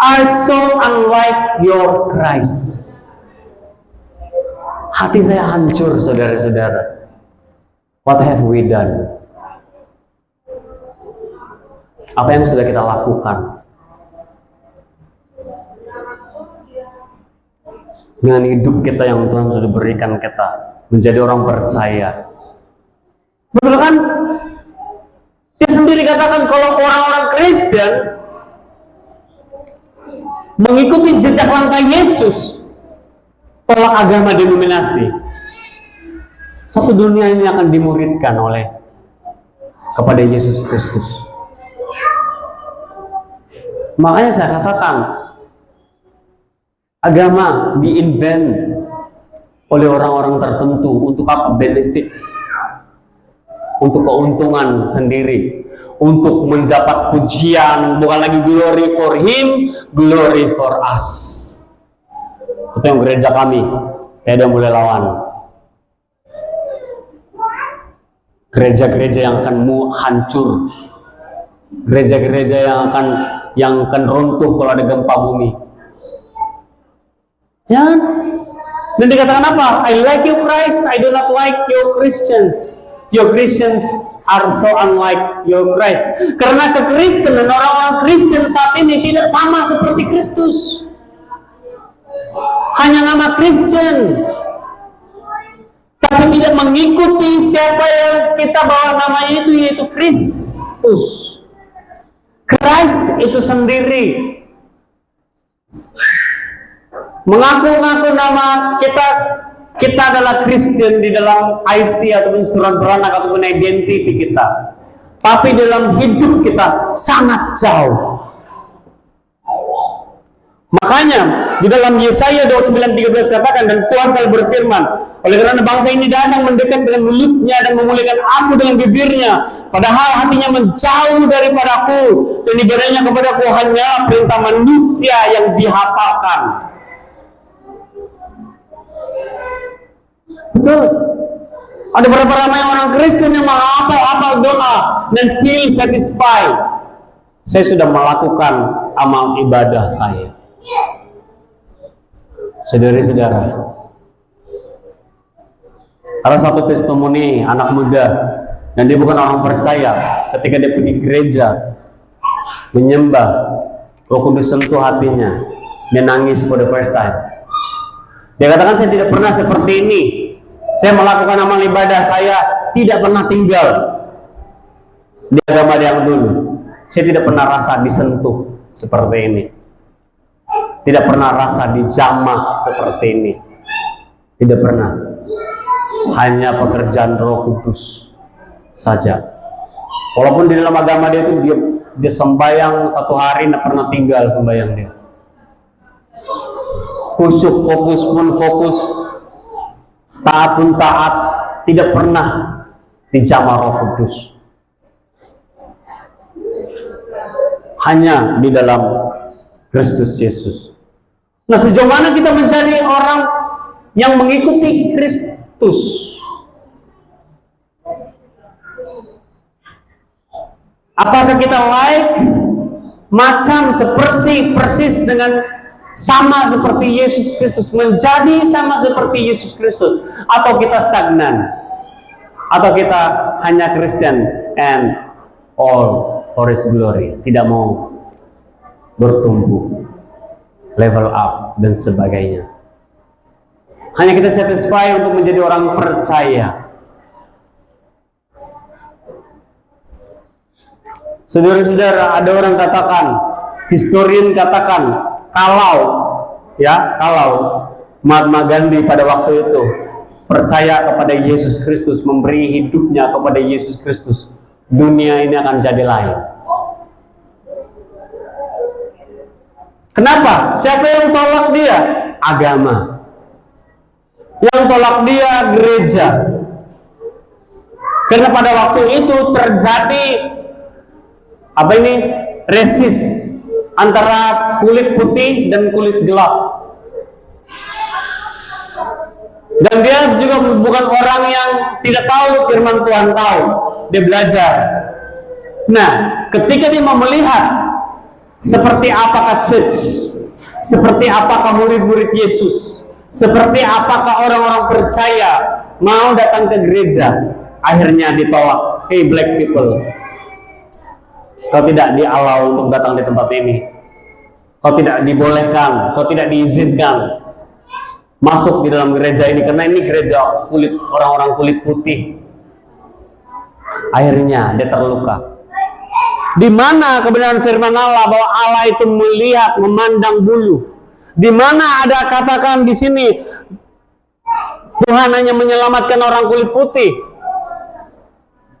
are so unlike your Christ. Hati saya hancur, saudara-saudara. What have we done? Apa yang sudah kita lakukan dengan hidup kita yang Tuhan sudah berikan kita menjadi orang percaya? Betul kan? Dia sendiri katakan kalau orang-orang Kristen mengikuti jejak langkah Yesus, tolak agama denominasi, satu dunia ini akan dimuridkan oleh kepada Yesus Kristus. Makanya saya katakan, agama di-invent oleh orang-orang tertentu untuk apa? Benefits, untuk keuntungan sendiri, untuk mendapat pujian, bukan lagi glory for him, glory for us. Itu yang gereja kami, tidak boleh lawan. Gereja-gereja yang akan hancur, gereja-gereja yang akan runtuh kalau ada gempa bumi. Ya kan? Dan dikatakan apa? I like you Christ, I do not like you Christians. Your Christians are so unlike your Christ. Karena kekristenan orang-orang Kristen saat ini tidak sama seperti Kristus. Hanya nama Kristen, tapi tidak mengikuti siapa yang kita bawa namanya itu, yaitu Kristus. Christ itu sendiri. Mengaku-ngaku nama kita adalah Kristen di dalam IC ataupun surat beranak ataupun identiti kita, tapi dalam hidup kita sangat jauh. Makanya di dalam Yesaya 29:13 katakan, dan Tuhan telah berfirman, oleh karena bangsa ini datang mendekat dengan mulutnya dan memuliakan aku dengan bibirnya, padahal hatinya menjauh daripadaku, dan ibadahnya kepadaku hanyalah perintah manusia yang dihafalkan. Betul. Ada berapa ramai orang Kristen yang menghafal doa dan feel satisfied. Saya sudah melakukan amal ibadah saya. Saudara-saudara, ada satu testimoni anak muda, dan dia bukan orang percaya. Ketika dia pergi gereja menyembah, Roh Kudus sentuh hatinya, dia nangis for the first time. Dia katakan, saya tidak pernah seperti ini. Saya melakukan amal ibadah, saya tidak pernah tinggal di agama yang dulu. Saya tidak pernah rasa disentuh seperti ini. Tidak pernah rasa dijamah seperti ini. Tidak pernah. Hanya pekerjaan Roh Kudus saja. Walaupun di dalam agama dia itu dia sembahyang satu hari, tidak pernah tinggal sembahyang dia. Khusyuk, fokus pun fokus, taat pun taat, tidak pernah dijamah Roh Kudus. Hanya di dalam Kristus Yesus. Nah, sejauh mana kita menjadi orang yang mengikuti Kristus? Apakah kita like macam seperti persis dengan sama seperti Yesus Kristus, menjadi sama seperti Yesus Kristus, atau kita stagnan, atau kita hanya Kristen and all for His glory, tidak mau bertumbuh, level up dan sebagainya. Hanya kita satisfy untuk menjadi orang percaya. Saudara-saudara, ada orang katakan, historian katakan, kalau Mahatma Gandhi pada waktu itu percaya kepada Yesus Kristus, memberi hidupnya kepada Yesus Kristus, dunia ini akan jadi lain. Kenapa? Siapa yang tolak dia? Agama. Yang tolak dia gereja. Karena pada waktu itu terjadi resis antara kulit putih dan kulit gelap. Dan dia juga bukan orang yang tidak tahu firman Tuhan, tahu. Dia belajar. Nah, ketika dia mau melihat seperti apakah church, seperti apakah murid-murid Yesus, seperti apakah orang-orang percaya mau datang ke gereja, akhirnya ditolak. Hey black people, kau tidak di-allow untuk datang di tempat ini. Kau tidak dibolehkan, kau tidak diizinkan masuk di dalam gereja ini, karena ini gereja kulit orang-orang kulit putih. Akhirnya dia terluka. Di mana kebenaran firman Allah bahwa Allah itu melihat, memandang bulu? Di mana ada katakan di sini Tuhan hanya menyelamatkan orang kulit putih?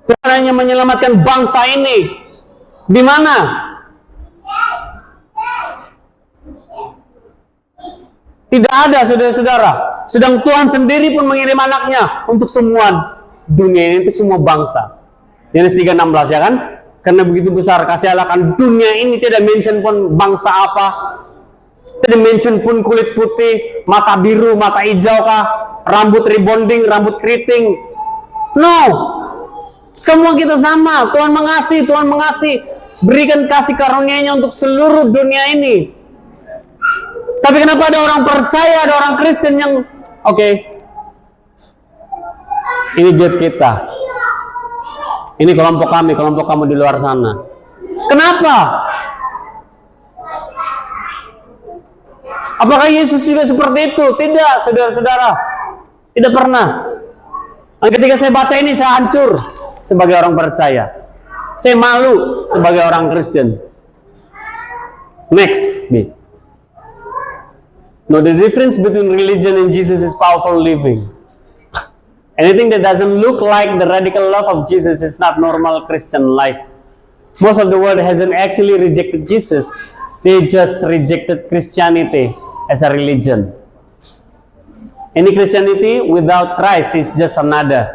Tuhan hanya menyelamatkan bangsa ini. Di mana? Tidak ada, saudara-saudara. Sedang Tuhan sendiri pun mengirim anaknya untuk semua dunia ini, untuk semua bangsa. Yohanes 3:16, ya kan? Karena begitu besar kasih Allah akan dunia ini, tidak mention pun bangsa apa, tidak mention pun kulit putih, mata biru, mata hijau kah, rambut rebonding, rambut keriting. No, semua kita sama. Tuhan mengasihi, berikan kasih karunia-Nya untuk seluruh dunia ini. Tapi kenapa ada orang percaya, ada orang Kristen yang ini duit kita, ini kelompok kami, kelompok kamu di luar sana. Kenapa? Apakah Yesus juga seperti itu? Tidak, saudara-saudara. Tidak pernah. Dan ketika saya baca ini, saya hancur sebagai orang percaya. Saya malu sebagai orang Kristen. Next, B. No, the difference between religion and Jesus is powerful living. Anything that doesn't look like the radical love of Jesus is not normal Christian life. Most of the world hasn't actually rejected Jesus. They just rejected Christianity as a religion. Any Christianity without Christ is just another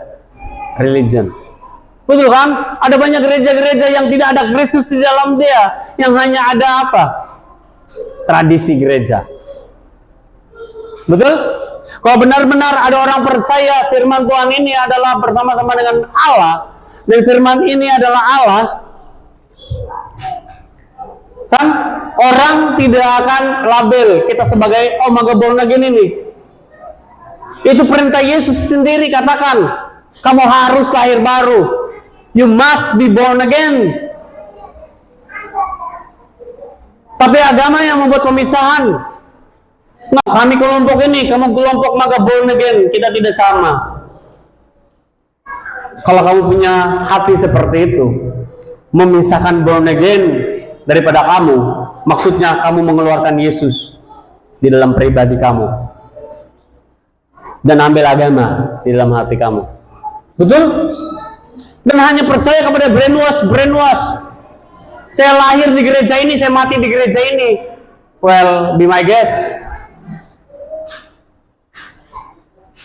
religion. Betul kan? Ada banyak gereja-gereja yang tidak ada Kristus di dalam dia, yang hanya ada apa? Tradisi gereja. Betul? Kalau benar-benar ada orang percaya firman Tuhan ini adalah bersama-sama dengan Allah, dan firman ini adalah Allah, kan orang tidak akan label kita sebagai maga born again ini. Itu perintah Yesus sendiri, katakan kamu harus lahir baru. You must be born again. Tapi agama yang membuat pemisahan. Nah, kami kelompok ini, kamu kelompok maga born again. Kita tidak sama. Kalau kamu punya hati seperti itu, memisahkan born again daripada kamu, maksudnya kamu mengeluarkan Yesus di dalam pribadi kamu dan ambil agama di dalam hati kamu. Betul? Dan hanya percaya kepada brainwash. Saya lahir di gereja ini, saya mati di gereja ini. Well, be my guest.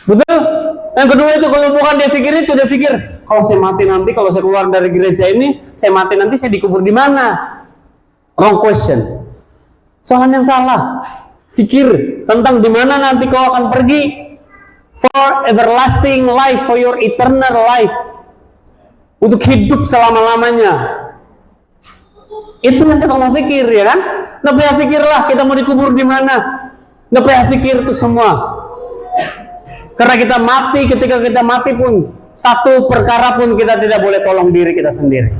Betul? Yang kedua itu, kalau bukan dia pikir kalau saya mati nanti, kalau saya keluar dari gereja ini, saya mati nanti, saya dikubur di mana? Wrong question. Soalan yang salah. Pikir tentang di mana nanti kau akan pergi for everlasting life, for your eternal life, untuk hidup selama-lamanya. Itu yang kita mau pikir, ya kan? Nggak payah pikirlah kita mau dikubur di mana. Nggak payah pikir itu semua. Karena kita mati, ketika kita mati pun satu perkara pun kita tidak boleh tolong diri kita sendiri.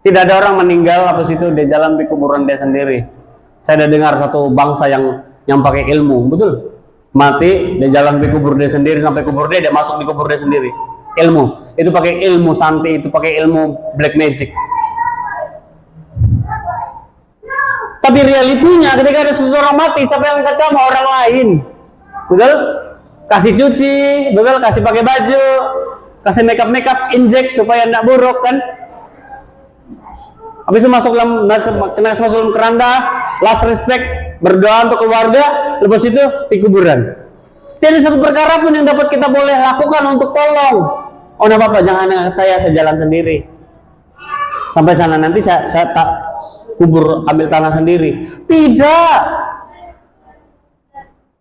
Tidak ada orang meninggal apa situ dia jalan di kuburan dia sendiri. Saya udah dengar satu bangsa yang pakai ilmu, betul? Mati, dia jalan di kubur dia sendiri sampai kubur dia masuk di kubur dia sendiri. Ilmu, itu pakai ilmu santi, itu pakai ilmu black magic. Tapi realitinya ketika ada seseorang mati, siapa yang angkat kamu? Orang lain, betul? Kasih cuci, betul? Kasih pakai baju, kasih makeup injek supaya tidak buruk kan? Habis itu masuk dalam keranda, last respect, berdoa untuk keluarga, lepas itu di kuburan. Tidak satu perkara pun yang dapat kita boleh lakukan untuk tolong. Oh, enggak apa-apa, jangan angkat saya jalan sendiri. Sampai sana nanti saya tak kubur, ambil tanah sendiri. Tidak.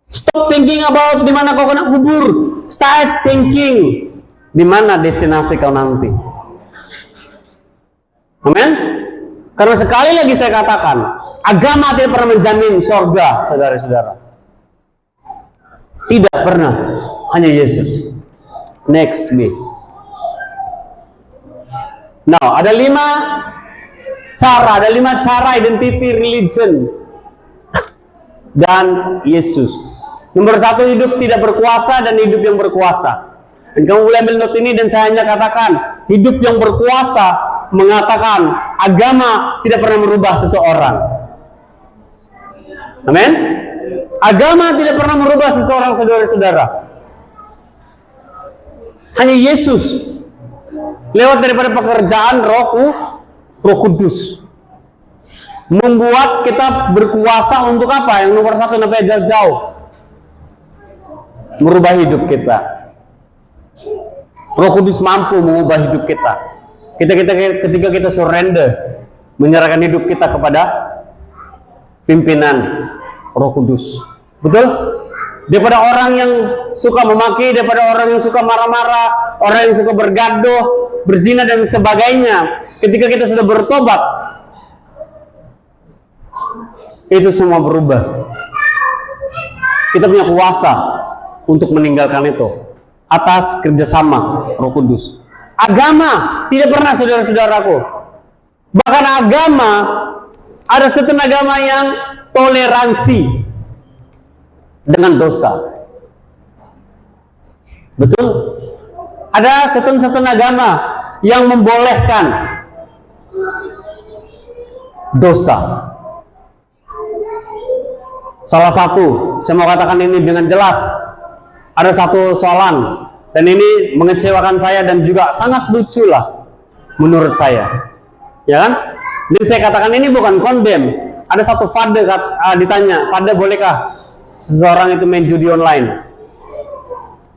Stop thinking about di mana kau kena kubur. Start thinking di mana destinasi kau nanti. Amin. Karena sekali lagi saya katakan, agama tidak pernah menjamin surga, saudara-saudara. Tidak pernah, hanya Yesus. Next, B. Now, ada 5 cara identity religion dan Yesus. Nomor 1, hidup tidak berkuasa dan hidup yang berkuasa. Dan kamu boleh ambil note ini dan saya hanya katakan, hidup yang berkuasa mengatakan agama tidak pernah merubah seseorang. Amin. Agama tidak pernah merubah seseorang, saudara-saudara. Hanya Yesus lewat daripada pekerjaan Roh Kudus membuat kita berkuasa untuk apa? Yang nomor 1 sampai jauh-jauh merubah hidup kita. Roh Kudus mampu mengubah hidup kita. Ketika kita surrender, menyerahkan hidup kita kepada pimpinan Roh Kudus. Betul? Daripada orang yang suka memaki, daripada orang yang suka marah-marah, orang yang suka bergaduh, berzina dan sebagainya. Ketika kita sudah bertobat, itu semua berubah. Kita punya kuasa untuk meninggalkan itu atas kerjasama Roh Kudus. Agama tidak pernah, saudara-saudaraku. Bahkan agama, ada setengah agama yang toleransi dengan dosa. Betul? Ada setengah agama yang membolehkan dosa. Salah satu, saya mau katakan ini dengan jelas. Ada satu soalan, dan ini mengecewakan saya dan juga sangat lucu lah menurut saya, ya kan? Dan saya katakan ini bukan condemn. Ada satu father ditanya, "Father, bolehkah seseorang itu main judi online?"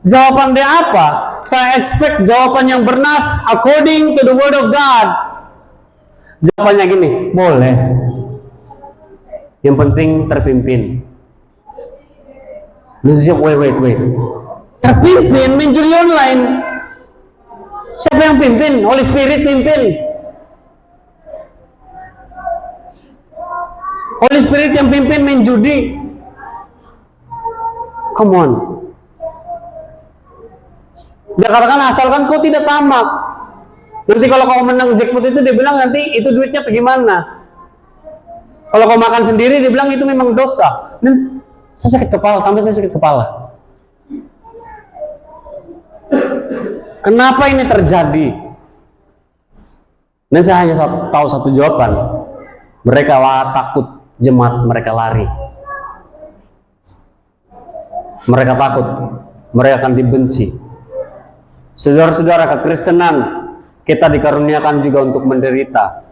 Jawaban dia apa? Saya expect jawaban yang bernas according to the word of God. Jawabannya gini, boleh. Yang penting terpimpin. Wait. Terpimpin main judi online. Siapa yang pimpin? Holy Spirit pimpin. Holy Spirit yang pimpin main judi. Come on. Dia katakan asalkan kau tidak tamak. Nanti kalau kau menang jackpot itu dia bilang nanti itu duitnya bagaimana? Kalau kau makan sendiri dia bilang itu memang dosa. Dan saya sakit kepala, tambah saya sakit kepala. Kenapa ini terjadi? Dan saya hanya tahu satu jawaban. Mereka takut, jemaat mereka lari. Mereka takut, mereka akan dibenci. Saudara-saudara, kekristenan kita dikaruniakan juga untuk menderita.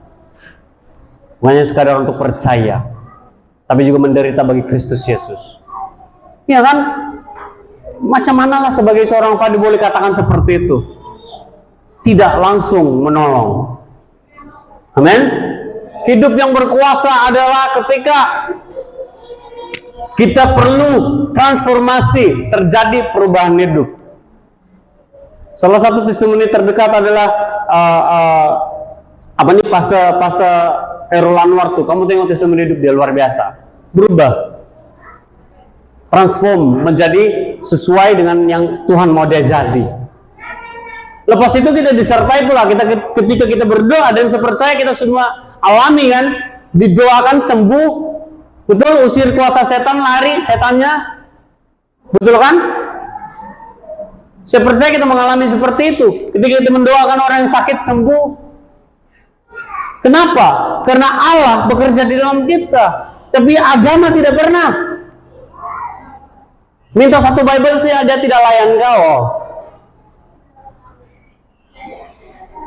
Bukan hanya sekadar untuk percaya, tapi juga menderita bagi Kristus Yesus. Ya kan? Macam manalah sebagai seorang fadi boleh katakan seperti itu? Tidak langsung menolong. Amin. Hidup yang berkuasa adalah ketika kita perlu transformasi, terjadi perubahan hidup. Salah satu testimoni terdekat adalah Apa nih Pastor Khairul Anwar tuh, kamu tengok testimoni hidup dia luar biasa. Berubah. Transform menjadi sesuai dengan yang Tuhan mau dia jadi. Lepas itu kita disertai pula, ketika kita berdoa dan sepercaya kita semua alami kan, didoakan sembuh, betul, usir kuasa setan, lari setannya, betul kan? Saya percaya kita mengalami seperti itu. Ketika kita mendoakan orang yang sakit sembuh. Kenapa? Karena Allah bekerja di dalam kita. Tapi agama tidak pernah. Minta satu Bible sih dia tidak layan kau.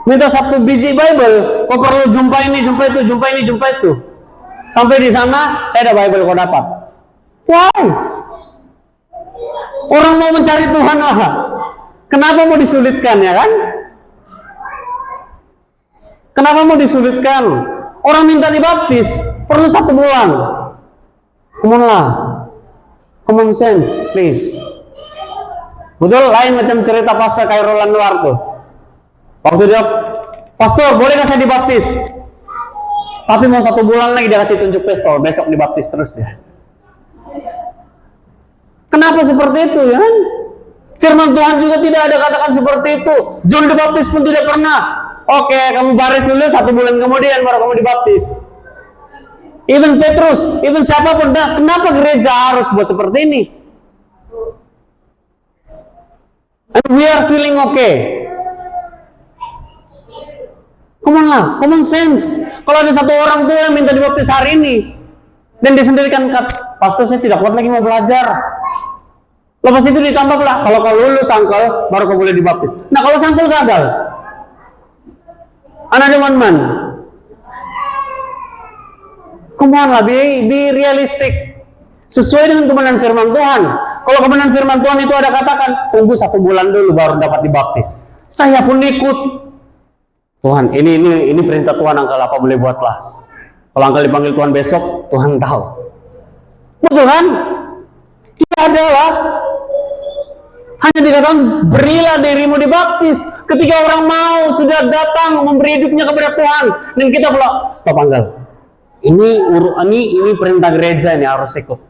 Minta satu biji Bible, kau perlu jumpa ini, jumpa itu, jumpa ini, jumpa itu. Sampai di sana, ada Bible kau dapat. Wow. Orang mau mencari Tuhan lah. Kenapa mau disulitkan, ya kan? Kenapa mau disulitkan? Orang minta dibaptis, perlu 1 bulan. Come on lah. Common sense, please. Betul, lain macam cerita Pastor Khairul Anwar tuh. Waktu dia, Pastor, bolehkah saya dibaptis? Tapi mau 1 bulan lagi dia kasih tunjuk pistol, besok dibaptis terus dia. Kenapa seperti itu, ya kan? Firman Tuhan juga tidak ada katakan seperti itu. John the Baptist pun tidak pernah. Oke, kamu baris dulu 1 bulan kemudian baru kamu dibaptis. Even Petrus, even siapapun. Nah, kenapa gereja harus buat seperti ini? And we are feeling okay. Come on lah, common sense. Kalau ada 1 orang tua yang minta dibaptis hari ini, dan dia sendiri kan, Pastor saya tidak kuat lagi mau belajar. Lepas itu ditambah pula, kalau kau lulus sangkal, baru kau boleh dibaptis. Nah kalau sangkal gagal, another one man. Come on lah, be realistic. Sesuai dengan kebenaran firman Tuhan. Kalau kebenaran firman Tuhan itu ada katakan, tunggu 1 bulan dulu baru dapat dibaptis. Saya pun ikut. Tuhan, ini perintah Tuhan, Angkel apa boleh buatlah. Kalau Angkel dipanggil Tuhan besok, Tuhan tahu. Betul kan? Tidak ada lah. Hanya dikatakan, berilah dirimu dibaptis. Ketika orang mau, sudah datang memberi hidupnya kepada Tuhan. Dan kita pula, stop Angkel. Ini perintah gereja, ini harus ikut.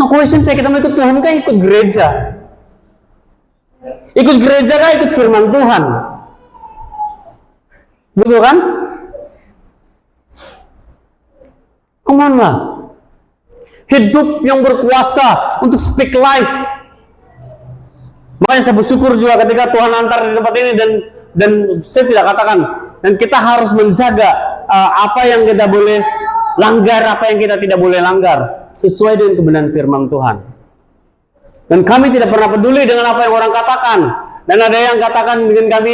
No question saya, kita mau ikut Tuhan kah ikut gereja? Ikut gereja kah ikut firman Tuhan? Betul kan? Come on lah. Hidup yang berkuasa untuk speak life. Makanya saya bersyukur juga ketika Tuhan antar di tempat ini, dan saya tidak katakan, dan kita harus menjaga apa yang kita boleh langgar, apa yang kita tidak boleh langgar, sesuai dengan kebenaran firman Tuhan. Dan kami tidak pernah peduli dengan apa yang orang katakan. Dan ada yang katakan dengan kami,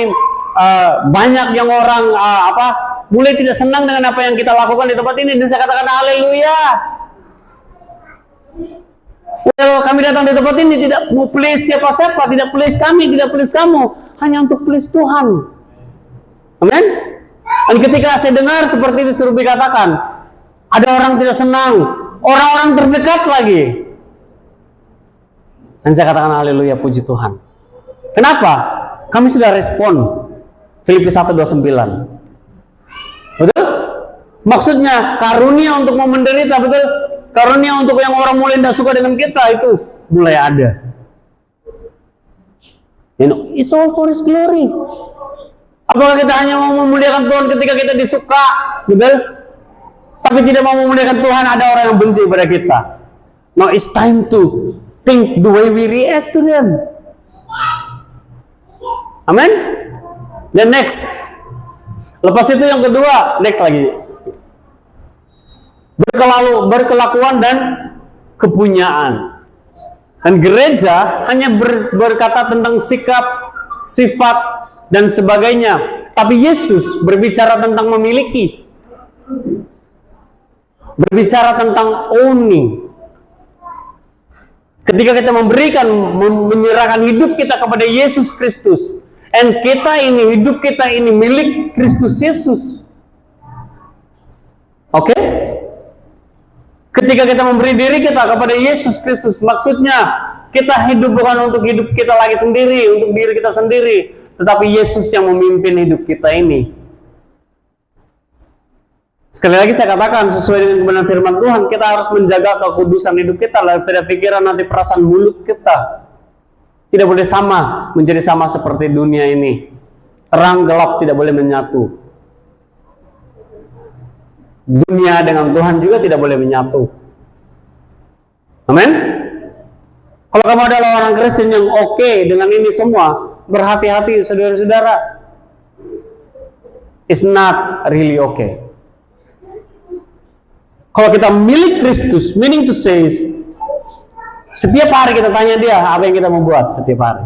banyak yang orang mulai tidak senang dengan apa yang kita lakukan di tempat ini. Dan saya katakan haleluya. Well, kami datang di tempat ini tidak mau please siapa-siapa, tidak please kami, tidak please kamu, hanya untuk please Tuhan. Amin. Dan ketika saya dengar seperti itu suruh dikatakan, ada orang tidak senang, orang-orang terdekat lagi. Dan saya katakan haleluya, puji Tuhan. Kenapa? Kami sudah respon. Filipi 1:29. Betul? Maksudnya karunia untuk mau menderita, betul? Karunia untuk yang orang mulai tidak suka dengan kita itu mulai ada. You know, it's all for His glory. Apakah kita hanya mau memuliakan Tuhan ketika kita disuka, betul? Tapi tidak mau memuliakan Tuhan, ada orang yang benci pada kita. Now it's time to think the way we react to them. Amen. Dan next, lepas itu yang kedua, next lagi. Berkelakuan dan kepunyaan. Dan gereja hanya berkata tentang sikap, sifat, dan sebagainya. Tapi Yesus berbicara tentang memiliki. Berbicara tentang owning. Ketika kita menyerahkan hidup kita kepada Yesus Kristus. Dan hidup kita ini milik Kristus Yesus. Oke? Ketika kita memberi diri kita kepada Yesus Kristus, maksudnya kita hidup bukan untuk hidup kita lagi sendiri, untuk diri kita sendiri, tetapi Yesus yang memimpin hidup kita ini. Sekali lagi saya katakan, sesuai dengan kebenaran firman Tuhan, kita harus menjaga kekudusan hidup kita, lalu tidak pikiran, nanti perasaan mulut kita. Tidak boleh sama, menjadi sama seperti dunia ini. Terang gelap tidak boleh menyatu. Dunia dengan Tuhan juga tidak boleh menyatu. Amin? Kalau kamu adalah orang Kristen yang oke dengan ini semua, berhati-hati saudara-saudara. It's not really okay. Kalau kita milik Kristus, meaning to say, setiap hari kita tanya dia apa yang kita mau buat setiap hari.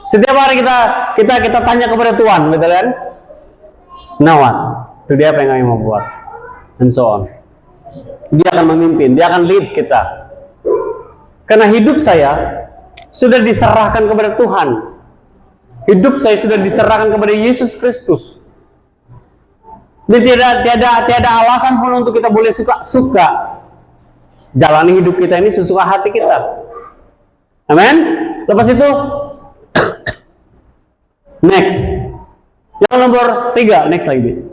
Setiap hari kita tanya kepada Tuhan, betul kan? Now what? Itu dia apa yang kami mau buat, and so on. Dia akan memimpin, dia akan lead kita. Karena hidup saya sudah diserahkan kepada Tuhan. Hidup saya sudah diserahkan kepada Yesus Kristus. Dan tiada alasan pun untuk kita boleh suka jalani hidup kita ini sesuka hati kita. Amin. Lepas itu next, yang nomor 3, next lagi,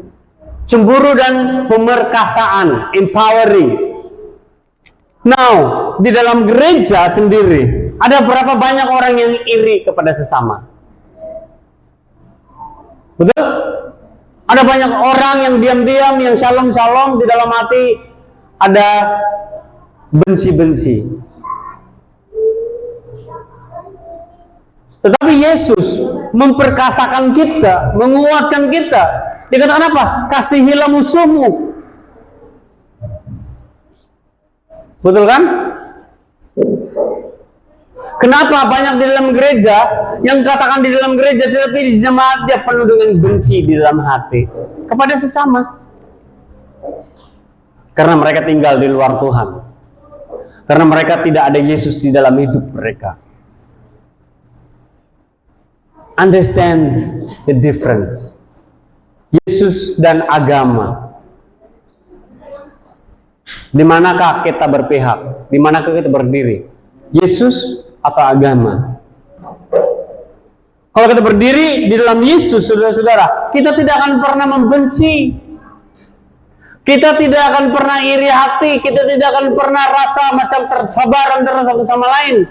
cemburu dan pemerkasaan, empowering. Now, di dalam gereja sendiri ada berapa banyak orang yang iri kepada sesama? Betul? Ada banyak orang yang diam-diam, yang shalom-shalom, di dalam hati ada benci-benci. Tetapi Yesus memperkasakan kita, menguatkan kita. Dikatakan apa? Kasihilah musuhmu. Betul kan? Kenapa banyak di dalam gereja yang katakan di dalam gereja, tetapi di jemaat dia penuh dengan benci di dalam hati kepada sesama? Karena mereka tinggal di luar Tuhan. Karena mereka tidak ada Yesus di dalam hidup mereka. Understand the difference. Yesus dan agama. Di manakah kita berpihak? Di manakah kita berdiri? Yesus atau agama? Kalau kita berdiri di dalam Yesus, saudara-saudara, kita tidak akan pernah membenci. Kita tidak akan pernah iri hati. Kita tidak akan pernah rasa macam tersabar antara satu sama lain.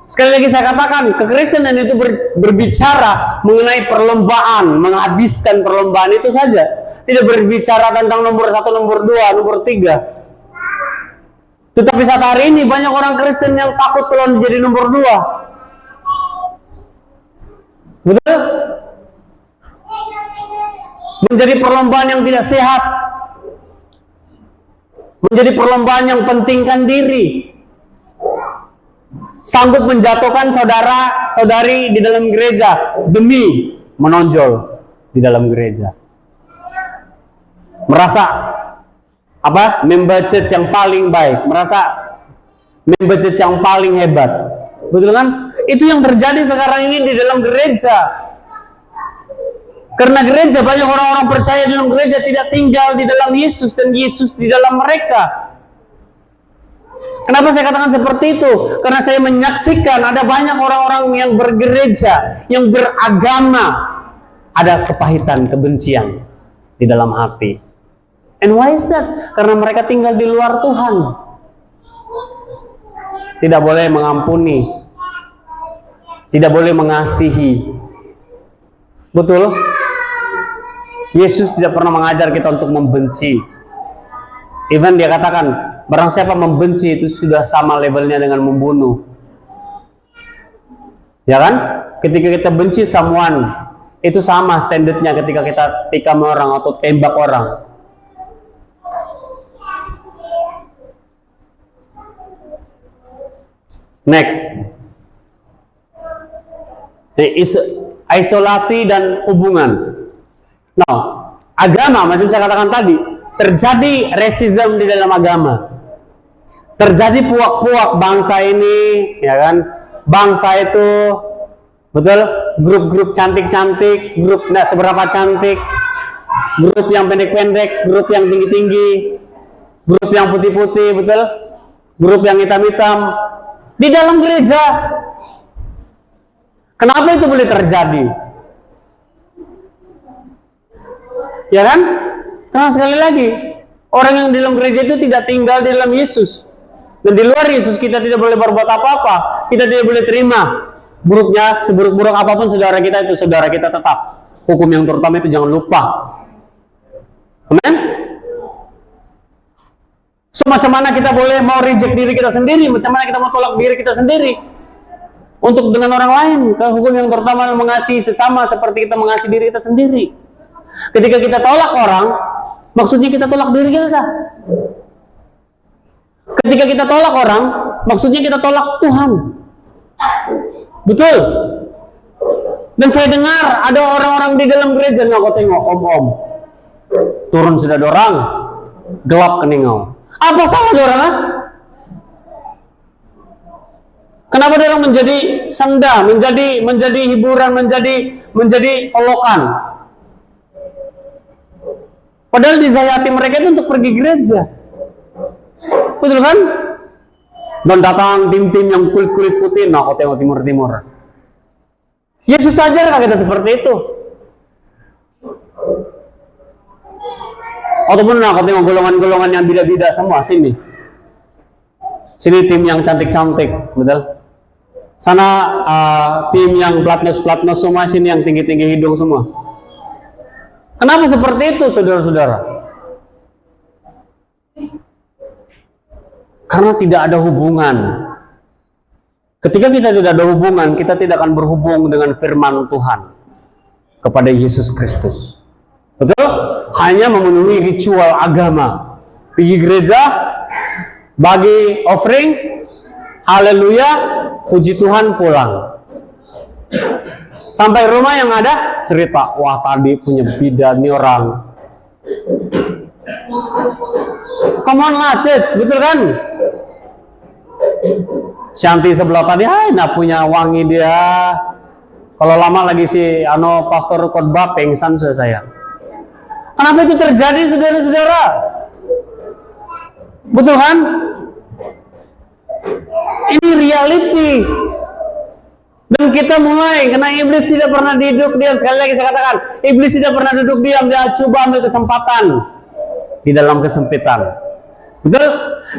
Sekali lagi saya katakan, kekristenan itu berbicara mengenai perlombaan, menghabiskan perlombaan itu saja. Tidak berbicara tentang nomor 1, nomor 2, nomor 3. Tetapi saat hari ini banyak orang Kristen yang takut kalau menjadi nomor 2. Betul? Menjadi perlombaan yang tidak sehat. Menjadi perlombaan yang pentingkan diri. Sanggup menjatuhkan saudara-saudari di dalam gereja demi menonjol di dalam gereja. Merasa member church yang paling baik, merasa member church yang paling hebat. Betul kan? Itu yang terjadi sekarang ini di dalam gereja. Karena gereja, banyak orang-orang percaya di dalam gereja tidak tinggal di dalam Yesus dan Yesus di dalam mereka. Kenapa saya katakan seperti itu? Karena saya menyaksikan ada banyak orang-orang yang bergereja, yang beragama, ada kepahitan, kebencian di dalam hati. And why is that? Karena mereka tinggal di luar Tuhan. Tidak boleh mengampuni. Tidak boleh mengasihi. Betul? Yesus tidak pernah mengajar kita untuk membenci. Even dia katakan, barang siapa membenci itu sudah sama levelnya dengan membunuh. Ya kan? Ketika kita benci someone, itu sama standarnya ketika kita tikam orang atau tembak orang. Next, isolasi dan hubungan. Nah, agama, masih saya katakan tadi, terjadi racism di dalam agama. Terjadi puak-puak bangsa ini, ya kan? Bangsa itu, betul? Grup-grup cantik-cantik, grup tidak seberapa cantik, grup yang pendek-pendek, grup yang tinggi-tinggi, grup yang putih-putih, betul? Grup yang hitam-hitam. Di dalam gereja. Kenapa itu boleh terjadi? Ya kan? Karena sekali lagi, orang yang di dalam gereja itu tidak tinggal di dalam Yesus. Dan di luar Yesus kita tidak boleh berbuat apa-apa. Kita tidak boleh terima buruknya, seburuk-buruk apapun saudara kita itu, saudara kita tetap. Hukum yang terutama itu jangan lupa. Amen? So, macam mana kita boleh mau reject diri kita sendiri? Macam mana kita mau tolak diri kita sendiri? Untuk dengan orang lain, ke hukum yang terutama mengasihi sesama seperti kita mengasihi diri kita sendiri. Ketika kita tolak orang, maksudnya kita tolak diri kita. Ketika kita tolak orang, maksudnya kita tolak Tuhan. Betul. Dan saya dengar ada orang-orang di dalam gereja, nggak kau tengok om-om turun sudah ada orang gelap keningau. Apa salah orang? Kenapa dia orang menjadi senda, menjadi hiburan, menjadi olokan? Padahal di hati mereka itu untuk pergi gereja. Betul kan? Dan datang tim-tim yang kulit-kulit putih, nah kau tengok timur-timur. Yesus ajar kita seperti itu. Ataupun nah kau tengok golongan-golongan yang beda-beda semua sini. Sini tim yang cantik-cantik, betul? Sana tim yang platnos-platnos semua, sini yang tinggi-tinggi hidung semua. Kenapa seperti itu, saudara-saudara? Karena tidak ada hubungan. Ketika kita tidak ada hubungan, kita tidak akan berhubung dengan firman Tuhan kepada Yesus Kristus. Betul? Hanya memenuhi ritual agama. Pergi gereja, bagi offering, haleluya, puji Tuhan, pulang. Sampai rumah yang ada cerita, wah tadi punya bidan nih orang. Come on lah, church, betul kan? Shanti sebelah tadi, nak punya wangi dia. Kalau lama lagi si pastor khotbah pengsan sudah saya. Kenapa itu terjadi, saudara-saudara? Betul kan? Ini reality. Dan kita mulai, karena iblis tidak pernah duduk diam. Sekali lagi saya katakan, iblis tidak pernah duduk diam. Dia coba ambil kesempatan di dalam kesempitan. Betul?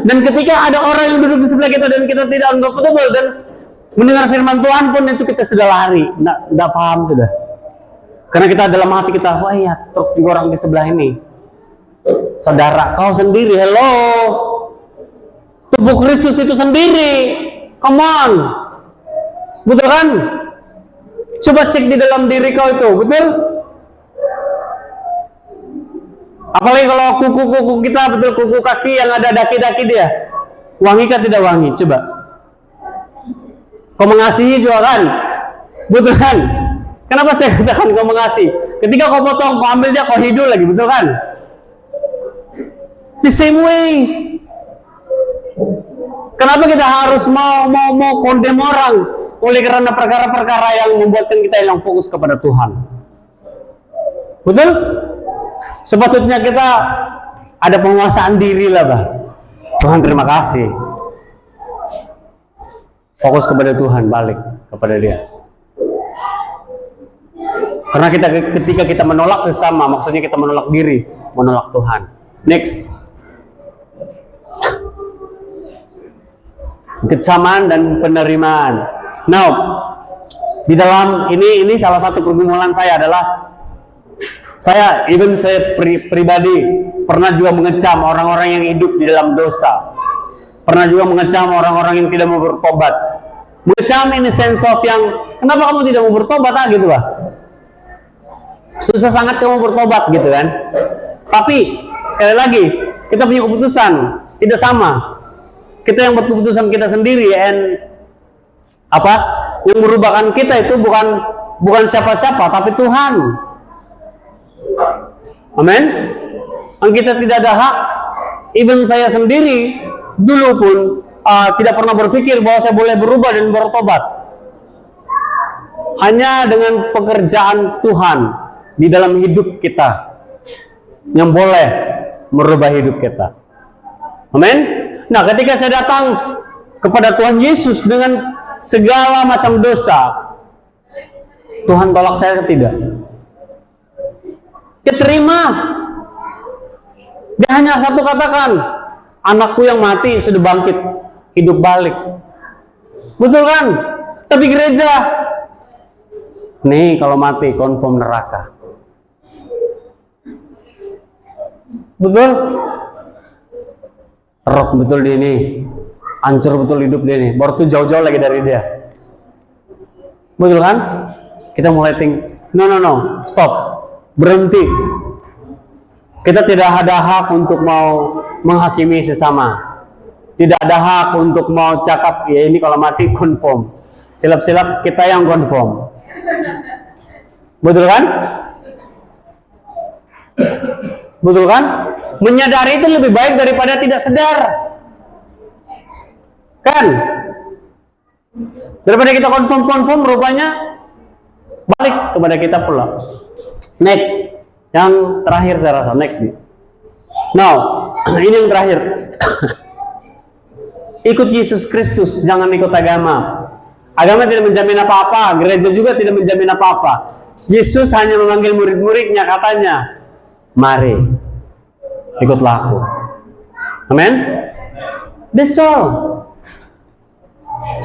Dan ketika ada orang yang duduk di sebelah kita dan kita tidak anggap betul dan mendengar firman Tuhan pun, itu kita sudah lari, tidak paham sudah. Karena kita dalam hati kita, wah iya, truk juga orang di sebelah ini. Saudara, kau sendiri, hello. Tubuh Kristus itu sendiri. Come on. Betul kan? Coba cek di dalam diri kau itu, betul? Apalagi kalau kuku-kuku kita, betul, kuku kaki yang ada daki-daki dia. Wangi kah tidak wangi? Coba. Kau mengasihi juga kan? Betul kan? Kenapa saya katakan kau mengasihi? Ketika kau potong, kau ambil dia, kau hidup lagi, betul kan? The same way. Kenapa kita harus mau condemn orang? Oleh karena perkara-perkara yang membuatkan kita hilang fokus kepada Tuhan. Betul? Sepatutnya kita ada penguasaan diri lah, bah. Tuhan terima kasih. Fokus kepada Tuhan, balik kepada Dia. Karena ketika kita menolak sesama, maksudnya kita menolak diri, menolak Tuhan. Next. Kesamaan dan penerimaan. Now, di dalam ini salah satu pergumulan saya adalah saya pribadi pernah juga mengecam orang-orang yang hidup di dalam dosa. Pernah juga mengecam orang-orang yang tidak mau bertobat. Mengecam ini sense of yang, kenapa kamu tidak mau bertobat gitu lah. Susah sangat kamu bertobat gitu kan. Tapi sekali lagi kita punya keputusan, tidak sama. Kita yang buat keputusan kita sendiri, and yang merubahkan kita itu bukan siapa-siapa, tapi Tuhan. Amin. Yang kita tidak ada hak. Even saya sendiri dulu pun tidak pernah berpikir bahwa saya boleh berubah dan bertobat. Hanya dengan pekerjaan Tuhan di dalam hidup kita yang boleh merubah hidup kita. Amin. Nah, ketika saya datang kepada Tuhan Yesus dengan segala macam dosa, Tuhan tolak saya tidak? Dia terima. Dia hanya satu katakan, anakku yang mati sudah bangkit, hidup balik. Betul kan? Tapi gereja, nih kalau mati confirm neraka. Betul? Teruk betul dia ini, hancur betul hidup dia ini. Baru tuh jauh-jauh lagi dari dia. Betul kan? Kita mulai no, stop, berhenti. Kita tidak ada hak untuk mau menghakimi sesama. Tidak ada hak untuk mau cakap, ya ini kalau mati confirm. Silap-silap kita yang confirm. Betul kan? Betul kan? Menyadari itu lebih baik daripada tidak sadar. Kan? Daripada kita confirm rupanya balik kepada kita pula. Next. Yang terakhir saya rasa, next nih. Now, ini yang terakhir. Ikut Yesus Kristus, jangan ikut agama. Agama tidak menjamin apa-apa, gereja juga tidak menjamin apa-apa. Yesus hanya memanggil murid-muridnya, katanya, mari, ikutlah aku. Amen? That's all.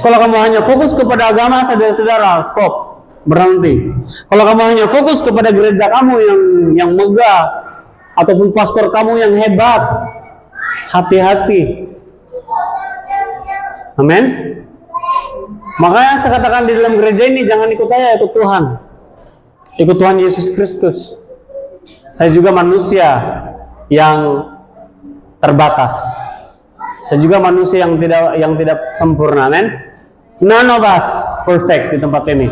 Kalau kamu hanya fokus kepada agama, saudara-saudara, stop. Berhenti. Kalau kamu hanya fokus kepada gereja kamu yang megah ataupun pastor kamu yang hebat, hati-hati. Amin. Makanya saya katakan di dalam gereja ini jangan ikut saya, ikut Tuhan. Ikut Tuhan Yesus Kristus. Saya juga manusia yang terbatas. Saya juga manusia yang tidak sempurna, amin. None of us perfect di tempat ini.